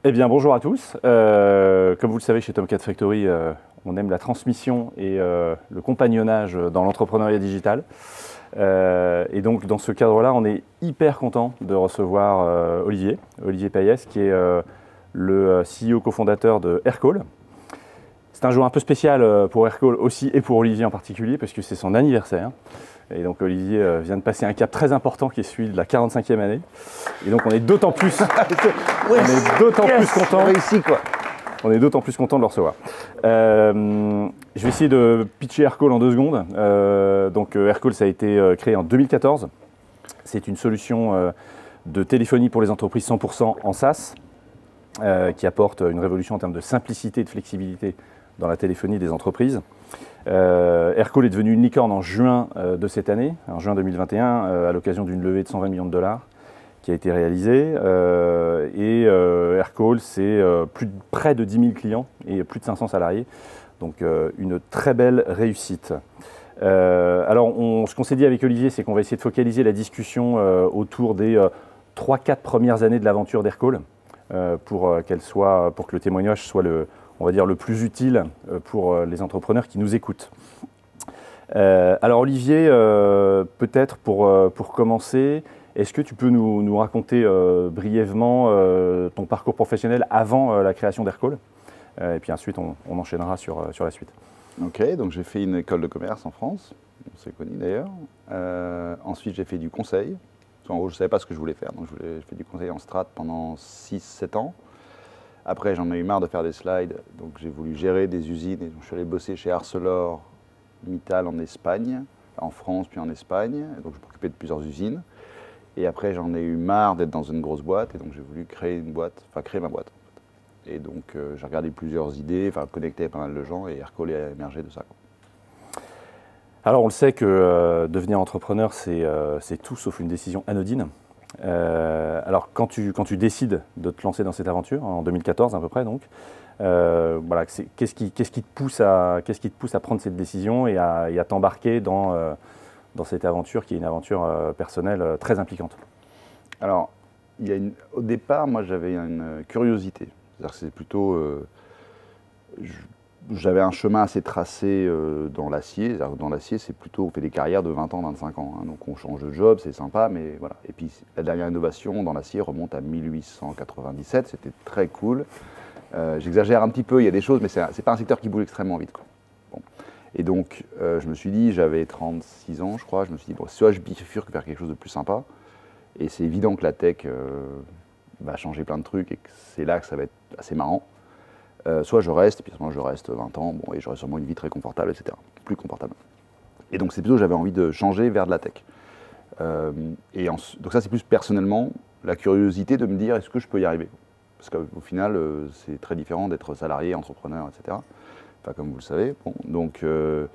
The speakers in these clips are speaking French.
Eh bien, bonjour à tous. Comme vous le savez, chez Tomcat Factory, on aime la transmission et le compagnonnage dans l'entrepreneuriat digital. Et donc, dans ce cadre-là, on est hyper content de recevoir Olivier Payès, qui est le CEO cofondateur de Aircall. C'est un jour un peu spécial pour Aircall aussi et pour Olivier en particulier, parce que c'est son anniversaire. Et donc Olivier vient de passer un cap très important qui est celui de la 45e année. Et donc on est d'autant plus, content. Réussi quoi. On est d'autant plus content de le recevoir. Je vais essayer de pitcher Aircall en 2 secondes. Aircall, ça a été créé en 2014. C'est une solution de téléphonie pour les entreprises 100% en SaaS, qui apporte une révolution en termes de simplicité et de flexibilité dans la téléphonie des entreprises. Aircall est devenu une licorne en juin de cette année, en juin 2021, à l'occasion d'une levée de 120 millions de dollars qui a été réalisée. Aircall, c'est près de 10 000 clients et plus de 500 salariés. Donc une très belle réussite. Ce qu'on s'est dit avec Olivier, c'est qu'on va essayer de focaliser la discussion autour des 3-4 premières années de l'aventure d'Aircall pour que le témoignage soit on va dire le plus utile pour les entrepreneurs qui nous écoutent. Olivier, peut-être pour commencer, est-ce que tu peux nous raconter brièvement ton parcours professionnel avant la création d'Aircall? Et puis ensuite, on enchaînera sur la suite. Ok, donc j'ai fait une école de commerce en France, on s'est connus d'ailleurs. Ensuite, j'ai fait du conseil. En gros, je ne savais pas ce que je voulais faire, donc j'ai fait du conseil en strat pendant 6-7 ans. Après, j'en ai eu marre de faire des slides, donc j'ai voulu gérer des usines et donc je suis allé bosser chez ArcelorMittal en Espagne, en France puis en Espagne. Et donc je m'occupais de plusieurs usines. Et après, j'en ai eu marre d'être dans une grosse boîte et donc j'ai voulu créer ma boîte. Et donc j'ai regardé plusieurs idées, connecté avec pas mal de gens et Aircall a émergé de ça. Alors on le sait que devenir entrepreneur, c'est tout sauf une décision anodine. Alors quand tu décides de te lancer dans cette aventure, en 2014 à peu près donc, qu'est-ce qui te pousse à prendre cette décision et à t'embarquer dans cette aventure qui est une aventure personnelle très impliquante? Alors, au départ, moi j'avais une curiosité. C'est-à-dire que c'est plutôt... j'avais un chemin assez tracé dans l'acier. Dans l'acier, c'est plutôt, on fait des carrières de 20 ans, 25 ans. Hein. Donc on change de job, c'est sympa, mais voilà. Et puis la dernière innovation dans l'acier remonte à 1897, c'était très cool. J'exagère un petit peu, il y a des choses, mais c'est pas un secteur qui bouge extrêmement vite, quoi. Bon. Et donc je me suis dit, j'avais 36 ans je crois, je me suis dit, bon, soit je bifurque vers quelque chose de plus sympa, et c'est évident que la tech va changer plein de trucs et que c'est là que ça va être assez marrant. Soit je reste, et puis à ce moment je reste 20 ans, bon, et j'aurai sûrement une vie très confortable, etc. Plus confortable. Et donc c'est plutôt j'avais envie de changer vers de la tech. Donc ça c'est plus personnellement la curiosité de me dire est-ce que je peux y arriver? Parce qu'au final c'est très différent d'être salarié, entrepreneur, etc. Enfin comme vous le savez. Bon, donc je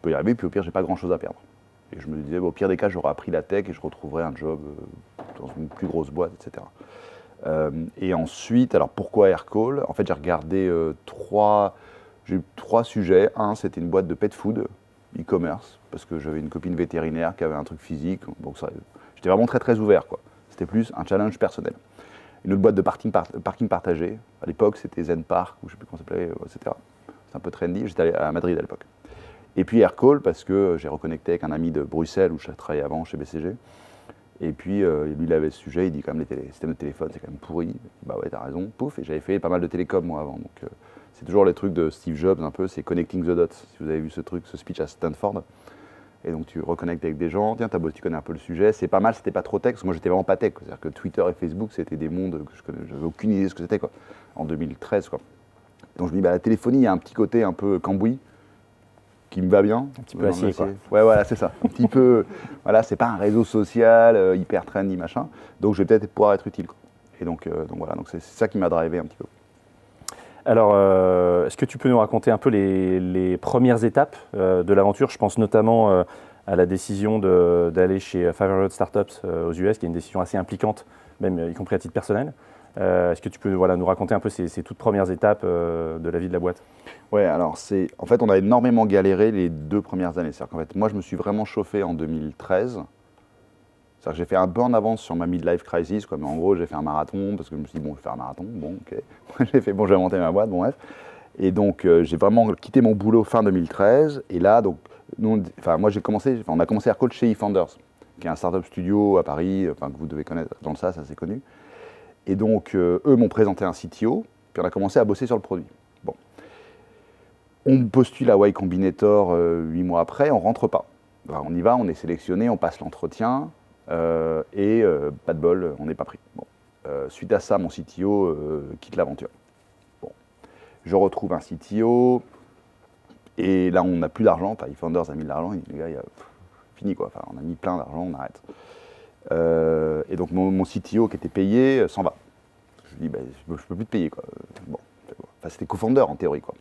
peux y arriver, puis au pire j'ai pas grand chose à perdre. Et je me disais au pire des cas j'aurais appris la tech et je retrouverais un job dans une plus grosse boîte, etc. Et ensuite, alors pourquoi Aircall? En fait, j'ai regardé j'ai eu 3 sujets. Un, c'était une boîte de pet food, e-commerce, parce que j'avais une copine vétérinaire qui avait un truc physique. Donc j'étais vraiment très très ouvert, quoi. C'était plus un challenge personnel. Une autre boîte de parking partagé. À l'époque, c'était Zen Park, ou je ne sais plus comment ça s'appelait, etc. C'est un peu trendy. J'étais allé à Madrid à l'époque. Et puis Aircall, parce que j'ai reconnecté avec un ami de Bruxelles, où je travaillais avant chez BCG. Et puis, lui, il avait ce sujet, il dit quand même les systèmes de téléphone, c'est quand même pourri. Bah ouais, t'as raison, pouf. Et j'avais fait pas mal de télécom, moi, avant. Donc, c'est toujours les trucs de Steve Jobs, un peu, c'est Connecting the Dots. Si vous avez vu ce speech à Stanford. Et donc, tu reconnectes avec des gens, tiens, tu connais un peu le sujet. C'est pas mal, c'était pas trop tech, parce que moi, j'étais vraiment pas tech. C'est-à-dire que Twitter et Facebook, c'était des mondes que je connais, j'avais aucune idée de ce que c'était, quoi. En 2013, quoi. Donc, je me dis, la téléphonie, il y a un petit côté un peu cambouis, qui me va bien. Un petit peu acier, quoi. Ouais, voilà, c'est ça. Un petit peu, voilà, c'est pas un réseau social hyper trendy, machin. Donc, je vais peut-être pouvoir être utile, quoi. Et donc voilà, donc c'est ça qui m'a drivé un petit peu. Alors, est-ce que tu peux nous raconter un peu les premières étapes de l'aventure? Je pense notamment à la décision d'aller chez 500 Startups aux US, qui est une décision assez impliquante, même y compris à titre personnel. Est-ce que tu peux nous raconter un peu ces toutes premières étapes de la vie de la boîte? Ouais, alors en fait, on a énormément galéré les 2 premières années. C'est-à-dire qu'en fait, moi, je me suis vraiment chauffé en 2013. C'est-à-dire que j'ai fait un peu en avance sur ma midlife crisis, quoi. Mais en gros, j'ai fait un marathon parce que je me suis dit, bon, je vais faire un marathon, bon, ok. J'ai fait, bon, je vais monter ma boîte, bon, bref. Et donc, j'ai vraiment quitté mon boulot fin 2013. Et là, donc, moi, on a commencé AirCall chez eFounders, qui est un startup studio à Paris, que vous devez connaître dans le SaaS, assez connu. Et donc, eux m'ont présenté un CTO, puis on a commencé à bosser sur le produit. Bon. On postule à Y Combinator 8 mois après, on ne rentre pas. Enfin, on y va, on est sélectionné, on passe l'entretien, et pas de bol, on n'est pas pris. Bon. Suite à ça, mon CTO quitte l'aventure. Bon. Je retrouve un CTO, et là, on n'a plus d'argent. Enfin, eFounders a mis de l'argent, il dit, les gars, fini quoi. Enfin, on a mis plein d'argent, on arrête. Et donc, mon CTO qui était payé s'en va. Je lui dis, bah, je ne peux plus te payer, quoi. Bon. Enfin, c'était co-founder en théorie, quoi.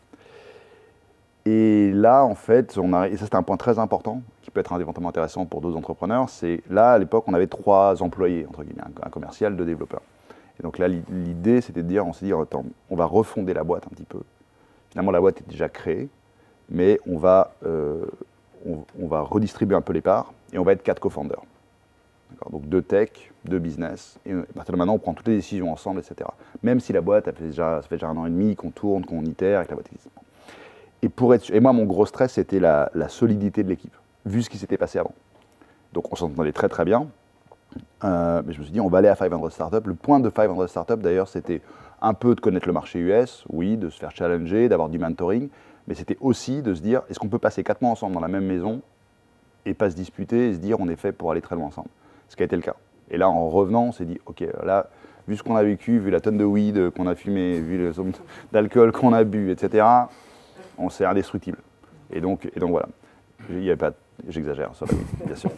Et là, en fait, et ça, c'était un point très important, qui peut être éventuellement intéressant pour d'autres entrepreneurs, c'est là, à l'époque, on avait 3 employés, entre guillemets, un commercial, 2 développeurs. Et donc là, l'idée, c'était de dire, on s'est dit, attends, on va refonder la boîte un petit peu. Finalement, la boîte est déjà créée, mais on va redistribuer un peu les parts, et on va être 4 co-founders. Donc 2 tech, 2 business, et à partir de maintenant, on prend toutes les décisions ensemble, etc. Même si la boîte, ça fait déjà 1 an et demi qu'on tourne, qu'on itère, et que la boîte existe. Et moi, mon gros stress, c'était la solidité de l'équipe, vu ce qui s'était passé avant. Donc on s'entendait très très bien, mais je me suis dit, on va aller à 500 Startups. Le point de 500 Startups, d'ailleurs, c'était un peu de connaître le marché US, oui, de se faire challenger, d'avoir du mentoring, mais c'était aussi de se dire, est-ce qu'on peut passer 4 mois ensemble dans la même maison et pas se disputer et se dire, on est fait pour aller très loin ensemble. Ce qui a été le cas. Et là, en revenant, on s'est dit, ok, là, vu ce qu'on a vécu, vu la tonne de weed qu'on a fumé, vu le nombre d'alcool qu'on a bu, etc., on s'est indestructible. Et donc voilà. Il y avait pas, j'exagère sur la weed, bien sûr.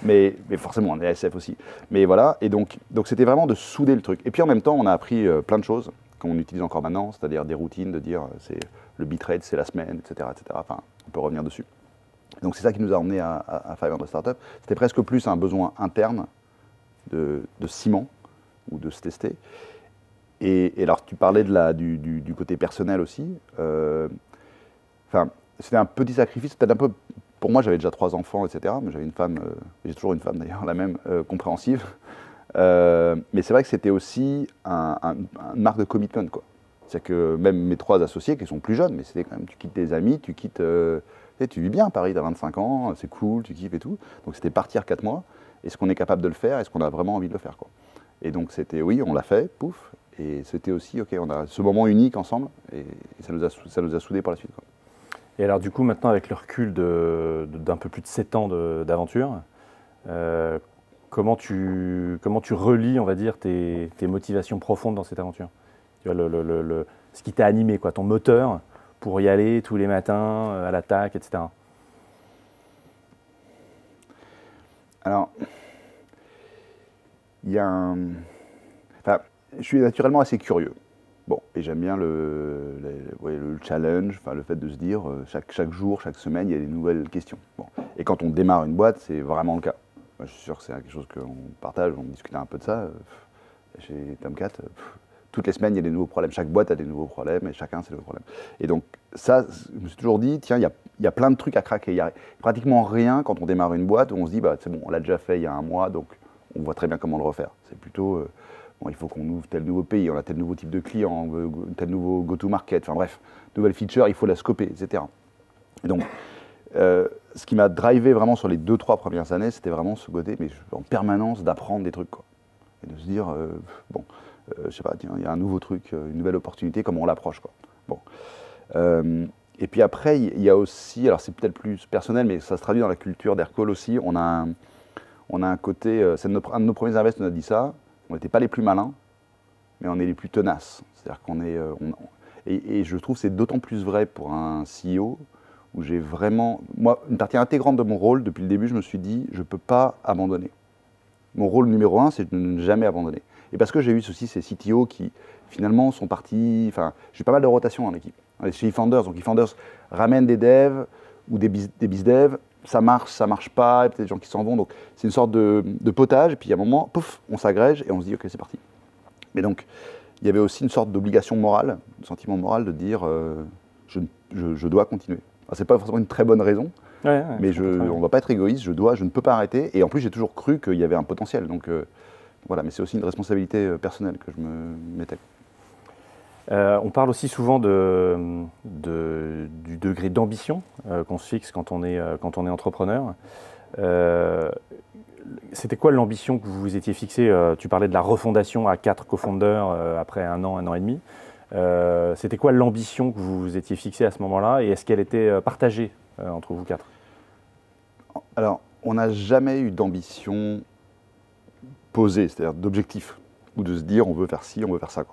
mais forcément, on est ASF aussi. Mais voilà, et donc c'était vraiment de souder le truc. Et puis en même temps, on a appris plein de choses qu'on utilise encore maintenant, c'est-à-dire des routines, de dire c'est le bitrate, c'est la semaine, etc., etc. Enfin, on peut revenir dessus. Donc c'est ça qui nous a emmenés à 500 Startups. C'était presque plus un besoin interne de ciment ou de se tester. Et alors tu parlais du côté personnel aussi. C'était un petit sacrifice, peut-être un peu. Pour moi, j'avais déjà 3 enfants, etc. Mais j'avais une femme, j'ai toujours une femme d'ailleurs, la même, compréhensive. Mais c'est vrai que c'était aussi une marque de commitment, quoi. C'est-à-dire que même mes 3 associés, qui sont plus jeunes, mais c'était quand même, tu quittes tes amis, tu vis bien à Paris, tu as 25 ans, c'est cool, tu kiffes et tout. Donc c'était partir 4 mois. Est-ce qu'on est capable de le faire? Est-ce qu'on a vraiment envie de le faire, quoi? Et donc c'était, oui, on l'a fait, pouf. Et c'était aussi, ok, on a ce moment unique ensemble, et ça nous a soudés par la suite, quoi. Et alors du coup, maintenant, avec le recul d'un peu plus de 7 ans d'aventure, comment tu relis, on va dire, tes motivations profondes dans cette aventure? Tu vois, ce qui t'a animé, quoi, ton moteur pour y aller tous les matins, à l'attaque, etc. Alors, il y a je suis naturellement assez curieux. Bon, et j'aime bien le challenge, le fait de se dire, chaque jour, chaque semaine, il y a des nouvelles questions. Bon. Et quand on démarre une boîte, c'est vraiment le cas. Moi, je suis sûr que c'est quelque chose qu'on partage, on discutait un peu de ça. Chez Tomcat, toutes les semaines, il y a des nouveaux problèmes. Chaque boîte a des nouveaux problèmes, et chacun a ses nouveaux problèmes. Et donc, ça, je me suis toujours dit, tiens, il y a plein de trucs à craquer. Il y a pratiquement rien quand on démarre une boîte où on se dit, bah, c'est bon, on l'a déjà fait il y a 1 mois, donc on voit très bien comment le refaire. C'est plutôt... bon, il faut qu'on ouvre tel nouveau pays, on a tel nouveau type de client, tel nouveau go-to-market, enfin bref, nouvelle feature, il faut la scoper, etc. Et donc, ce qui m'a drivé vraiment sur les 2-3 premières années, c'était vraiment ce côté, mais en permanence, d'apprendre des trucs, quoi. Et de se dire, je sais pas, tiens, il y a un nouveau truc, une nouvelle opportunité, comment on l'approche, quoi. Bon. Et puis après, il y a aussi, alors c'est peut-être plus personnel, mais ça se traduit dans la culture d'AirCall aussi, on a un côté, c'est un de nos premiers invests nous a dit ça, on n'était pas les plus malins, mais on est les plus tenaces. C'est-à-dire qu'on est... et je trouve que c'est d'autant plus vrai pour un CEO, où j'ai vraiment... Moi, une partie intégrante de mon rôle, depuis le début, je me suis dit, je ne peux pas abandonner. Mon rôle numéro 1, c'est de ne jamais abandonner. Et parce que j'ai eu aussi ces CTO qui, finalement, sont partis... Enfin, j'ai pas mal de rotation dans l'équipe. Chez eFounders, donc eFounders ramène des devs ou des biz-devs, ça marche pas, il y a peut-être des gens qui s'en vont, donc c'est une sorte de potage, et puis à un moment, pouf, on s'agrège et on se dit, ok, c'est parti. Mais donc, il y avait aussi une sorte d'obligation morale, un sentiment moral de dire, je dois continuer. C'est pas forcément une très bonne raison, Mais on ne va pas être égoïste, je ne peux pas arrêter. Et en plus, j'ai toujours cru qu'il y avait un potentiel. Donc voilà, mais c'est aussi une responsabilité personnelle que je me mettais. On parle aussi souvent du degré d'ambition qu'on se fixe quand on est entrepreneur. C'était quoi l'ambition que vous vous étiez fixée? Tu parlais de la refondation à 4 cofondeurs après un an et demi. C'était quoi l'ambition que vous vous étiez fixée à ce moment-là et est-ce qu'elle était partagée entre vous 4? Alors, on n'a jamais eu d'ambition posée, c'est-à-dire d'objectif, ou de se dire on veut faire ci, on veut faire ça.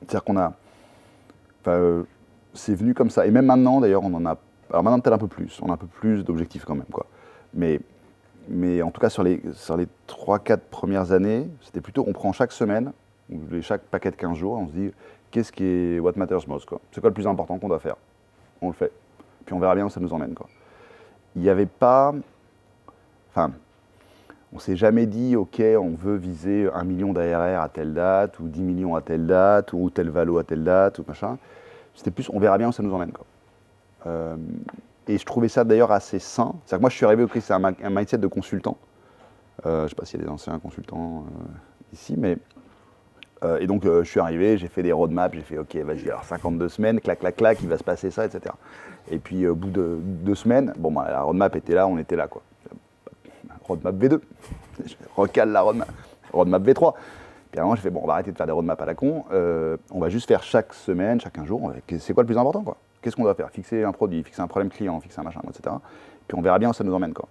C'est-à-dire qu'on a... c'est venu comme ça. Et même maintenant, d'ailleurs, on en a... Alors maintenant, peut-être un peu plus. On a un peu plus d'objectifs quand même, quoi. Mais en tout cas, sur les 3-4 premières années, c'était plutôt, on prend chaque semaine, ou chaque paquet de 15 jours, on se dit, qu'est-ce qui est what matters most, quoi. C'est quoi le plus important qu'on doit faire? On le fait. Puis on verra bien où ça nous emmène, quoi. Il n'y avait pas... Enfin, on ne s'est jamais dit, OK, on veut viser 1 million d'ARR à telle date, ou 10 millions à telle date, ou tel valo à telle date, ou machin. C'était plus, on verra bien où ça nous emmène, quoi. Et je trouvais ça d'ailleurs assez sain. C'est-à-dire que moi, je suis arrivé, c'est un mindset de consultant. Je ne sais pas s'il y a des anciens consultants ici, mais... et donc, je suis arrivé, j'ai fait des roadmaps, j'ai fait, OK, vas-y, alors 52 semaines, clac, clac, clac, il va se passer ça, etc. Et puis, au bout de 2 semaines, bon, bah, la roadmap était là, on était là, quoi. Roadmap V2, je recale la roadmap V3. Puis à un moment, j'ai fait, bon, on va arrêter de faire des roadmaps à la con, on va juste faire chaque semaine, chaque jour, c'est quoi le plus important, quoi? Qu'est-ce qu'on doit faire? Fixer un produit, fixer un problème client, fixer un machin, etc. Puis on verra bien où ça nous emmène, quoi.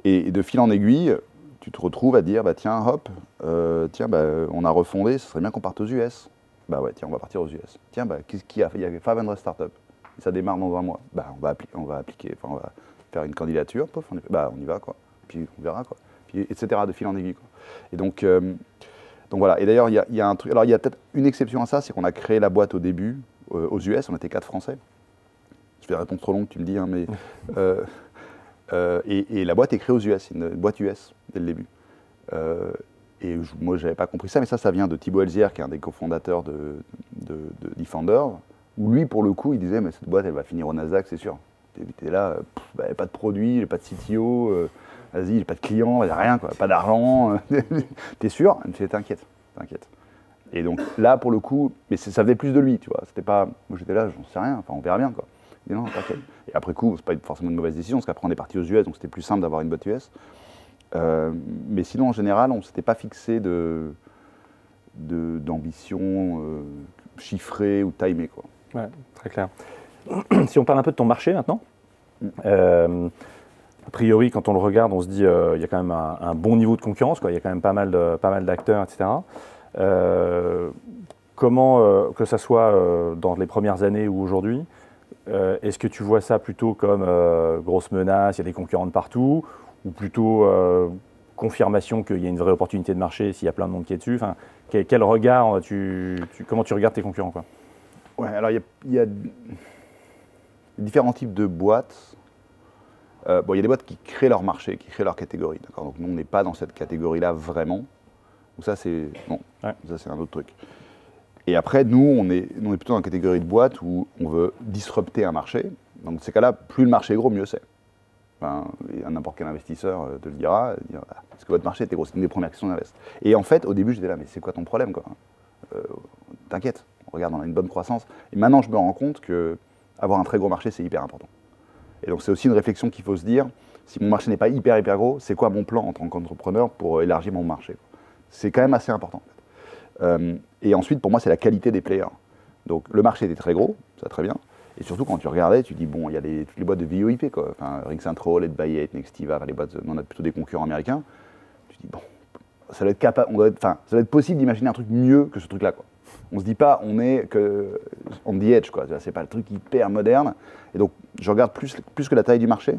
Et de fil en aiguille, tu te retrouves à dire, bah tiens, hop, on a refondé, ce serait bien qu'on parte aux US. Bah ouais, tiens, on va partir aux US. Tiens, bah, qu'est-ce qu'il y a? Il y a 500 startups. Ça démarre dans un mois. Bah, on va appliquer, enfin, on va faire une candidature, pof, on y va, quoi. Puis on verra, quoi. Puis, etc., de fil en aiguille, quoi. Et donc voilà. Et d'ailleurs, il y a un truc. Alors, il y a peut-être une exception à ça, c'est qu'on a créé la boîte au début, aux US, on était 4 Français. Je fais la réponse trop longue, tu me dis, hein, mais. Et la boîte est créée aux US, c'est une boîte US dès le début. Moi, je n'avais pas compris ça, mais ça vient de Thibaut Elzière, qui est un des cofondateurs de Defender, où lui, pour le coup, il disait, mais cette boîte, elle va finir au Nasdaq, c'est sûr. T'es là, il n'y a pas de produit, il n'y a pas de CTO, vas-y, il n'y a pas de client, il n'y a rien, quoi, pas d'argent. T'es sûr? Il me fait, t'inquiète. Et donc là, pour le coup, mais ça faisait plus de lui, tu vois. C'était pas, moi j'étais là, j'en sais rien, enfin on verra bien, quoi. Il dit non, t'inquiète. Et après coup, c'est pas forcément une mauvaise décision, parce qu'après on est parti aux US, donc c'était plus simple d'avoir une boîte US. Mais sinon, en général, on ne s'était pas fixé d'ambition chiffrée ou timée, quoi. Ouais, très clair. Si on parle un peu de ton marché maintenant, a priori, quand on le regarde, on se dit il y a quand même un bon niveau de concurrence, quoi. Il y a quand même pas mal d'acteurs, etc. Comment, que ça soit dans les premières années ou aujourd'hui, est-ce que tu vois ça plutôt comme grosse menace, il y a des concurrents de partout, ou plutôt confirmation qu'il y a une vraie opportunité de marché s'il y a plein de monde qui est dessus? Enfin, quel regard, comment tu regardes tes concurrents, quoi? Ouais, alors il y a différents types de boîtes. Il y a des boîtes qui créent leur marché, qui créent leur catégorie. D'accord. Donc nous, on n'est pas dans cette catégorie-là vraiment. Donc ça, c'est ça, c'est un autre truc. Et après, nous, on est plutôt dans la catégorie de boîte où on veut disrupter un marché. Donc, dans ces cas-là, plus le marché est gros, mieux c'est. Enfin, n'importe quel investisseur te le dira. Est-ce que votre marché était gros? C'est une des premières questions d'invest. Et en fait, au début, j'étais là, mais c'est quoi ton problème, quoi? T'inquiète, regarde, on a une bonne croissance. Et maintenant, je me rends compte qu'avoir un très gros marché, c'est hyper important. Et donc, c'est aussi une réflexion qu'il faut se dire. Si mon marché n'est pas hyper gros, c'est quoi mon plan en tant qu'entrepreneur pour élargir mon marché? C'est quand même assez important. Et ensuite, pour moi, c'est la qualité des players. Donc, le marché était très gros, ça très bien. Et surtout, quand tu regardais, tu dis, bon, il y a toutes les boîtes de VoIP, quoi. Enfin, RingCentral, Ed28, Nextiva, les boîtes, on a plutôt des concurrents américains. Tu dis, bon, ça doit être possible d'imaginer un truc mieux que ce truc-là, quoi. On se dit pas, on est que on the edge, quoi. C'est pas le truc hyper moderne. Et donc, je regarde plus que la taille du marché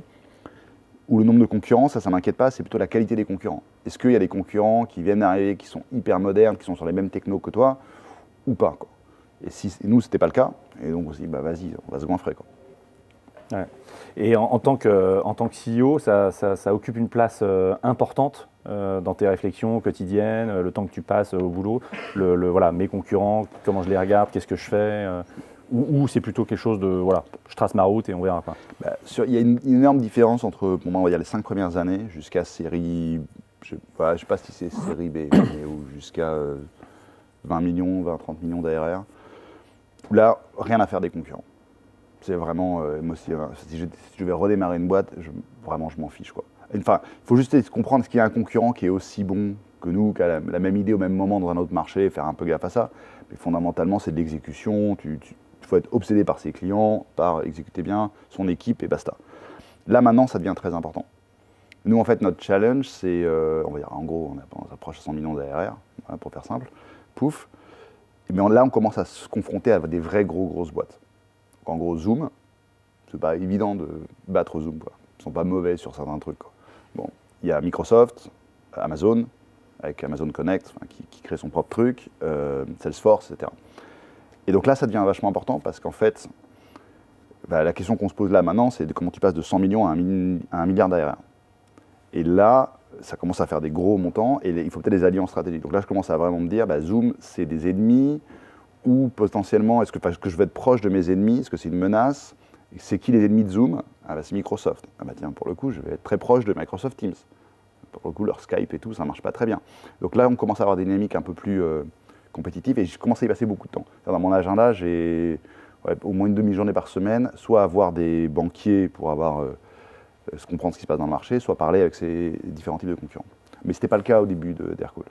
ou le nombre de concurrents, ça m'inquiète pas, c'est plutôt la qualité des concurrents. Est-ce qu'il y a des concurrents qui viennent d'arriver, qui sont hyper modernes, qui sont sur les mêmes technos que toi, ou pas, quoi. Et nous, c'était pas le cas, et donc on se dit, bah vas-y, on va se goinfrer, quoi. Ouais. Et en tant que CEO, ça occupe une place importante dans tes réflexions quotidiennes, le temps que tu passes au boulot, voilà, mes concurrents, comment je les regarde, qu'est-ce que je fais, Ou c'est plutôt quelque chose de, voilà, je trace ma route et on verra quoi. Il y a une énorme différence entre, pour moi, on va dire les 5 premières années jusqu'à série, je ne sais pas si c'est série B, ou jusqu'à 20 millions, 20-30 millions d'ARR. Là, rien à faire des concurrents. C'est vraiment, moi, si je vais redémarrer une boîte, vraiment, je m'en fiche, quoi. Enfin, il faut juste comprendre qu'il y a un concurrent qui est aussi bon que nous, qui a la même idée au même moment dans un autre marché, faire un peu gaffe à ça. Mais fondamentalement, c'est de l'exécution. Il faut être obsédé par ses clients, par exécuter bien son équipe et basta. Là, maintenant, ça devient très important. Nous, en fait, notre challenge, c'est, on va dire, en gros, on approche 100 millions d'ARR, voilà, pour faire simple, pouf. Mais là, on commence à se confronter à des vraies grosses boîtes. Donc, en gros, Zoom, c'est pas évident de battre Zoom, quoi. Ils sont pas mauvais sur certains trucs, quoi. Bon, il y a Microsoft, Amazon, avec Amazon Connect, enfin, qui crée son propre truc, Salesforce, etc. Et donc là, ça devient vachement important parce qu'en fait, la question qu'on se pose là maintenant, c'est comment tu passes de 100 millions à 1 milliard d'ARR. Et là, ça commence à faire des gros montants et il faut peut-être des alliances stratégiques. Donc là, je commence à vraiment me dire, Zoom, c'est des ennemis ou potentiellement, est-ce que je vais être proche de mes ennemis? Est-ce que c'est une menace? C'est qui les ennemis de Zoom? C'est Microsoft. Tiens, pour le coup, je vais être très proche de Microsoft Teams. Pour le coup, leur Skype et tout, ça ne marche pas très bien. Donc là, on commence à avoir des dynamiques un peu plus compétitives et je commence à y passer beaucoup de temps. Dans mon agenda, j'ai au moins une demi-journée par semaine, soit avoir des banquiers pour se comprendre ce qui se passe dans le marché, soit parler avec ces différents types de concurrents. Mais ce n'était pas le cas au début d'Aircall.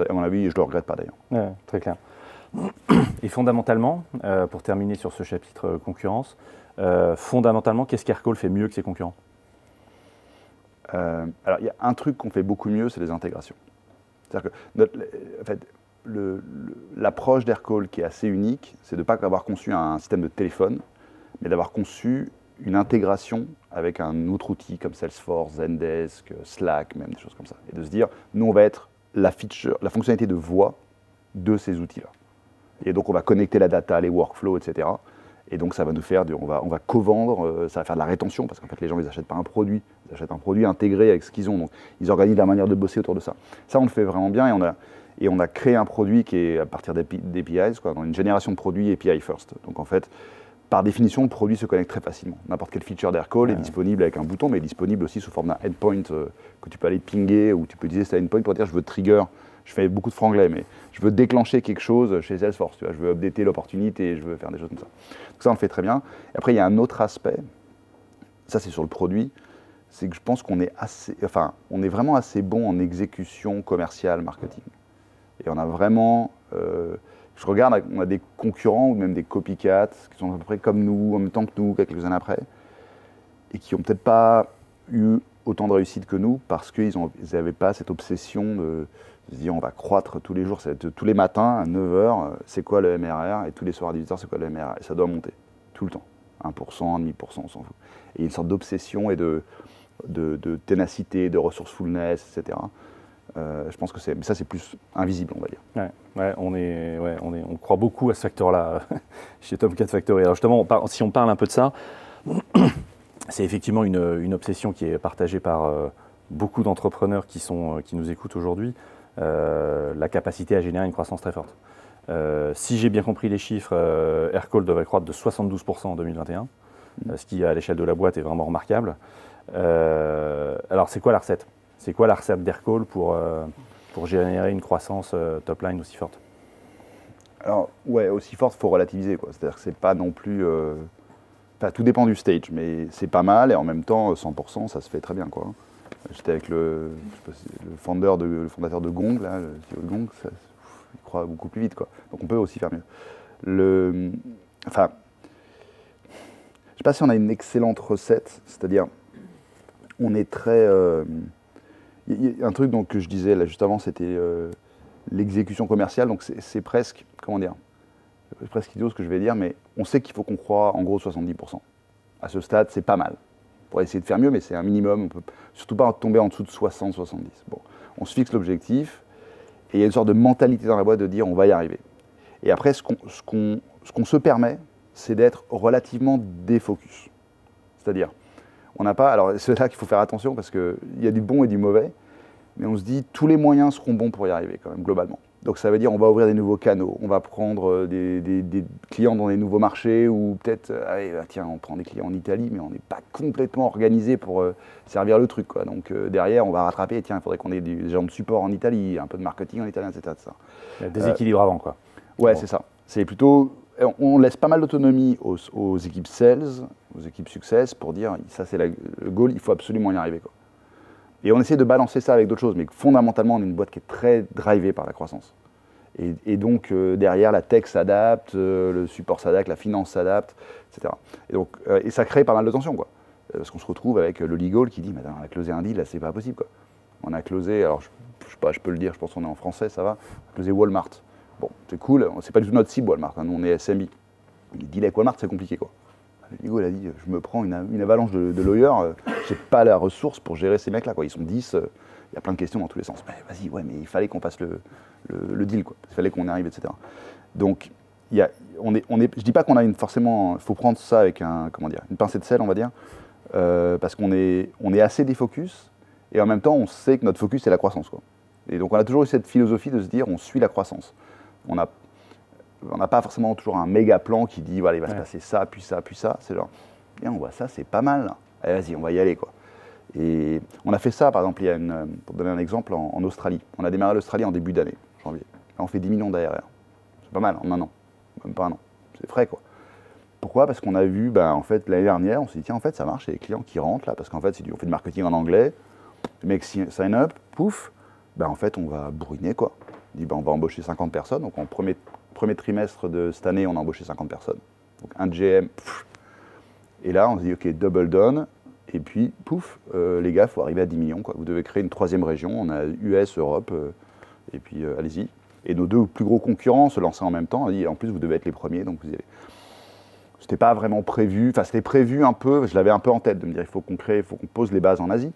À mon avis, je ne le regrette pas d'ailleurs. Ouais, très clair. Et fondamentalement, pour terminer sur ce chapitre concurrence, fondamentalement, qu'est-ce qu'Aircall fait mieux que ses concurrents? Alors, il y a un truc qu'on fait beaucoup mieux, c'est les intégrations. C'est-à-dire que l'approche d'Aircall qui est assez unique, c'est de ne pas avoir conçu un système de téléphone, mais d'avoir conçu une intégration avec un autre outil comme Salesforce, Zendesk, Slack, même des choses comme ça. Et de se dire, nous, on va être la fonctionnalité de voix de ces outils-là. Et donc, on va connecter la data, les workflows, etc. Et donc, ça va nous faire, on va co-vendre, ça va faire de la rétention, parce qu'en fait, les gens, ils n'achètent pas un produit, ils achètent un produit intégré avec ce qu'ils ont. Donc, ils organisent la manière de bosser autour de ça. Ça, on le fait vraiment bien et on a créé un produit qui est à partir d'APIs, dans une génération de produits API first. Donc, en fait, par définition, le produit se connecte très facilement. N'importe quelle feature d'Aircall est disponible avec un bouton, mais est disponible aussi sous forme d'un endpoint que tu peux aller pinguer, ou tu peux utiliser cet endpoint pour dire je veux trigger. Je fais beaucoup de franglais, mais je veux déclencher quelque chose chez Salesforce. Tu vois, je veux updater l'opportunité, je veux faire des choses comme ça. Donc ça, on le fait très bien. Et après, il y a un autre aspect, ça c'est sur le produit, c'est que je pense qu'on est on est vraiment assez bon en exécution commerciale, marketing. Et on a vraiment, je regarde, on a des concurrents ou même des copycats qui sont à peu près comme nous, en même temps que nous, quelques années après, et qui n'ont peut-être pas eu autant de réussite que nous parce qu'ils n'avaient pas cette obsession de se dire on va croître tous les jours, tous les matins à 9h, c'est quoi le MRR, et tous les soirs à 18h, c'est quoi le MRR, et ça doit monter, tout le temps, 1%, 1,5%, on s'en fout. Et une sorte d'obsession et de ténacité, de resourcefulness, etc. Je pense que ça c'est plus invisible, on va dire. On croit beaucoup à ce facteur-là chez Tomcat Factory. Alors justement, si on parle un peu de ça, c'est effectivement une obsession qui est partagée par beaucoup d'entrepreneurs qui nous écoutent aujourd'hui, la capacité à générer une croissance très forte. Si j'ai bien compris les chiffres, Aircall devrait croître de 72% en 2021, ce qui à l'échelle de la boîte est vraiment remarquable. Alors c'est quoi la recette? C'est quoi la recette d'Aircall pour générer une croissance top line aussi forte? Alors ouais, aussi forte, il faut relativiser, quoi. C'est-à-dire que c'est pas non plus... tout dépend du stage, mais c'est pas mal et en même temps, 100%, ça se fait très bien, quoi. J'étais avec le fondateur de Gong, là, le CEO de Gong, il croit beaucoup plus vite, quoi. Donc on peut aussi faire mieux. Je sais pas si on a une excellente recette, c'est-à-dire, on est très... Il y a un truc donc, que je disais là juste avant, c'était l'exécution commerciale, donc c'est presque, comment dire, c'est presque idiot ce que je vais dire, mais on sait qu'il faut qu'on croit en gros 70%. À ce stade, c'est pas mal. On pourrait essayer de faire mieux, mais c'est un minimum. On ne peut surtout pas tomber en dessous de 60-70. Bon, on se fixe l'objectif, et il y a une sorte de mentalité dans la boîte de dire on va y arriver. Et après, ce qu'on se permet, c'est d'être relativement défocus. C'est-à-dire, on n'a pas... Alors, c'est là qu'il faut faire attention, parce qu'il y a du bon et du mauvais, mais on se dit tous les moyens seront bons pour y arriver, quand même, globalement. Donc ça veut dire on va ouvrir des nouveaux canaux, on va prendre des clients dans des nouveaux marchés ou peut-être, allez, bah, tiens, on prend des clients en Italie, mais on n'est pas complètement organisé pour servir le truc, quoi. Donc derrière, on va rattraper, tiens, il faudrait qu'on ait des gens de support en Italie, un peu de marketing en italien, etc. etc. Il y a des équilibres avant, quoi. Ouais, Bon. c'est ça. C'est plutôt, on laisse pas mal d'autonomie aux équipes sales, aux équipes success pour dire, ça c'est le goal, il faut absolument y arriver, quoi. Et on essaie de balancer ça avec d'autres choses, mais fondamentalement, on est une boîte qui est très drivée par la croissance. Et donc, derrière, la tech s'adapte, le support s'adapte, la finance s'adapte, etc. Et, donc, et ça crée pas mal de tensions, quoi. Parce qu'on se retrouve avec le legal qui dit, mais on a closé un deal, là, c'est pas possible, quoi. On a closé, alors je sais pas, je peux le dire, je pense qu'on est en français, ça va, on a closé Walmart. Bon, c'est cool, c'est pas du tout notre cible, Walmart, hein, nous on est SMI. Le deal avec Walmart, c'est compliqué, quoi. Le legal a dit, je me prends une avalanche de lawyers, j'ai pas la ressource pour gérer ces mecs-là, quoi. Ils sont 10, il y a plein de questions dans tous les sens. Mais vas-y, ouais, mais il fallait qu'on passe le deal, quoi. Il fallait qu'on arrive, etc. Donc, je dis pas qu'on a forcément, il faut prendre ça avec une pincée de sel, on va dire, parce qu'on est assez défocus, et en même temps, on sait que notre focus, c'est la croissance, quoi. Et donc, on a toujours eu cette philosophie de se dire, on suit la croissance. On n'a pas forcément toujours un méga plan qui dit, voilà, il va se passer ça, puis ça, puis ça. C'est genre, bien, on voit ça, c'est pas mal. Allez, vas-y, on va y aller, quoi. Et on a fait ça, par exemple, pour donner un exemple, en Australie. On a démarré l'Australie en début d'année, janvier. Là, on fait 10 millions d'ARR. C'est pas mal, en un an. Même pas un an. C'est frais, quoi. Pourquoi? Parce qu'on a vu, en fait, l'année dernière, on s'est dit, tiens, en fait, ça marche, il y a des clients qui rentrent, là, parce qu'en fait, on fait du marketing en anglais, le mec sign up, pouf, en fait, on va bourriner, quoi. On dit, on va embaucher 50 personnes. Donc, en premier trimestre de cette année, on a embauché 50 personnes. Donc, un GM, et là, on se dit, OK, double down. Et puis, pouf, les gars, il faut arriver à 10 millions, quoi. Vous devez créer une troisième région. On a US, Europe, et puis allez-y. Et nos deux plus gros concurrents se lançaient en même temps. On a dit, en plus, vous devez être les premiers, donc vous y allez. C'était pas vraiment prévu. Enfin, c'était prévu un peu. Je l'avais un peu en tête de me dire, il faut qu'on pose les bases en Asie.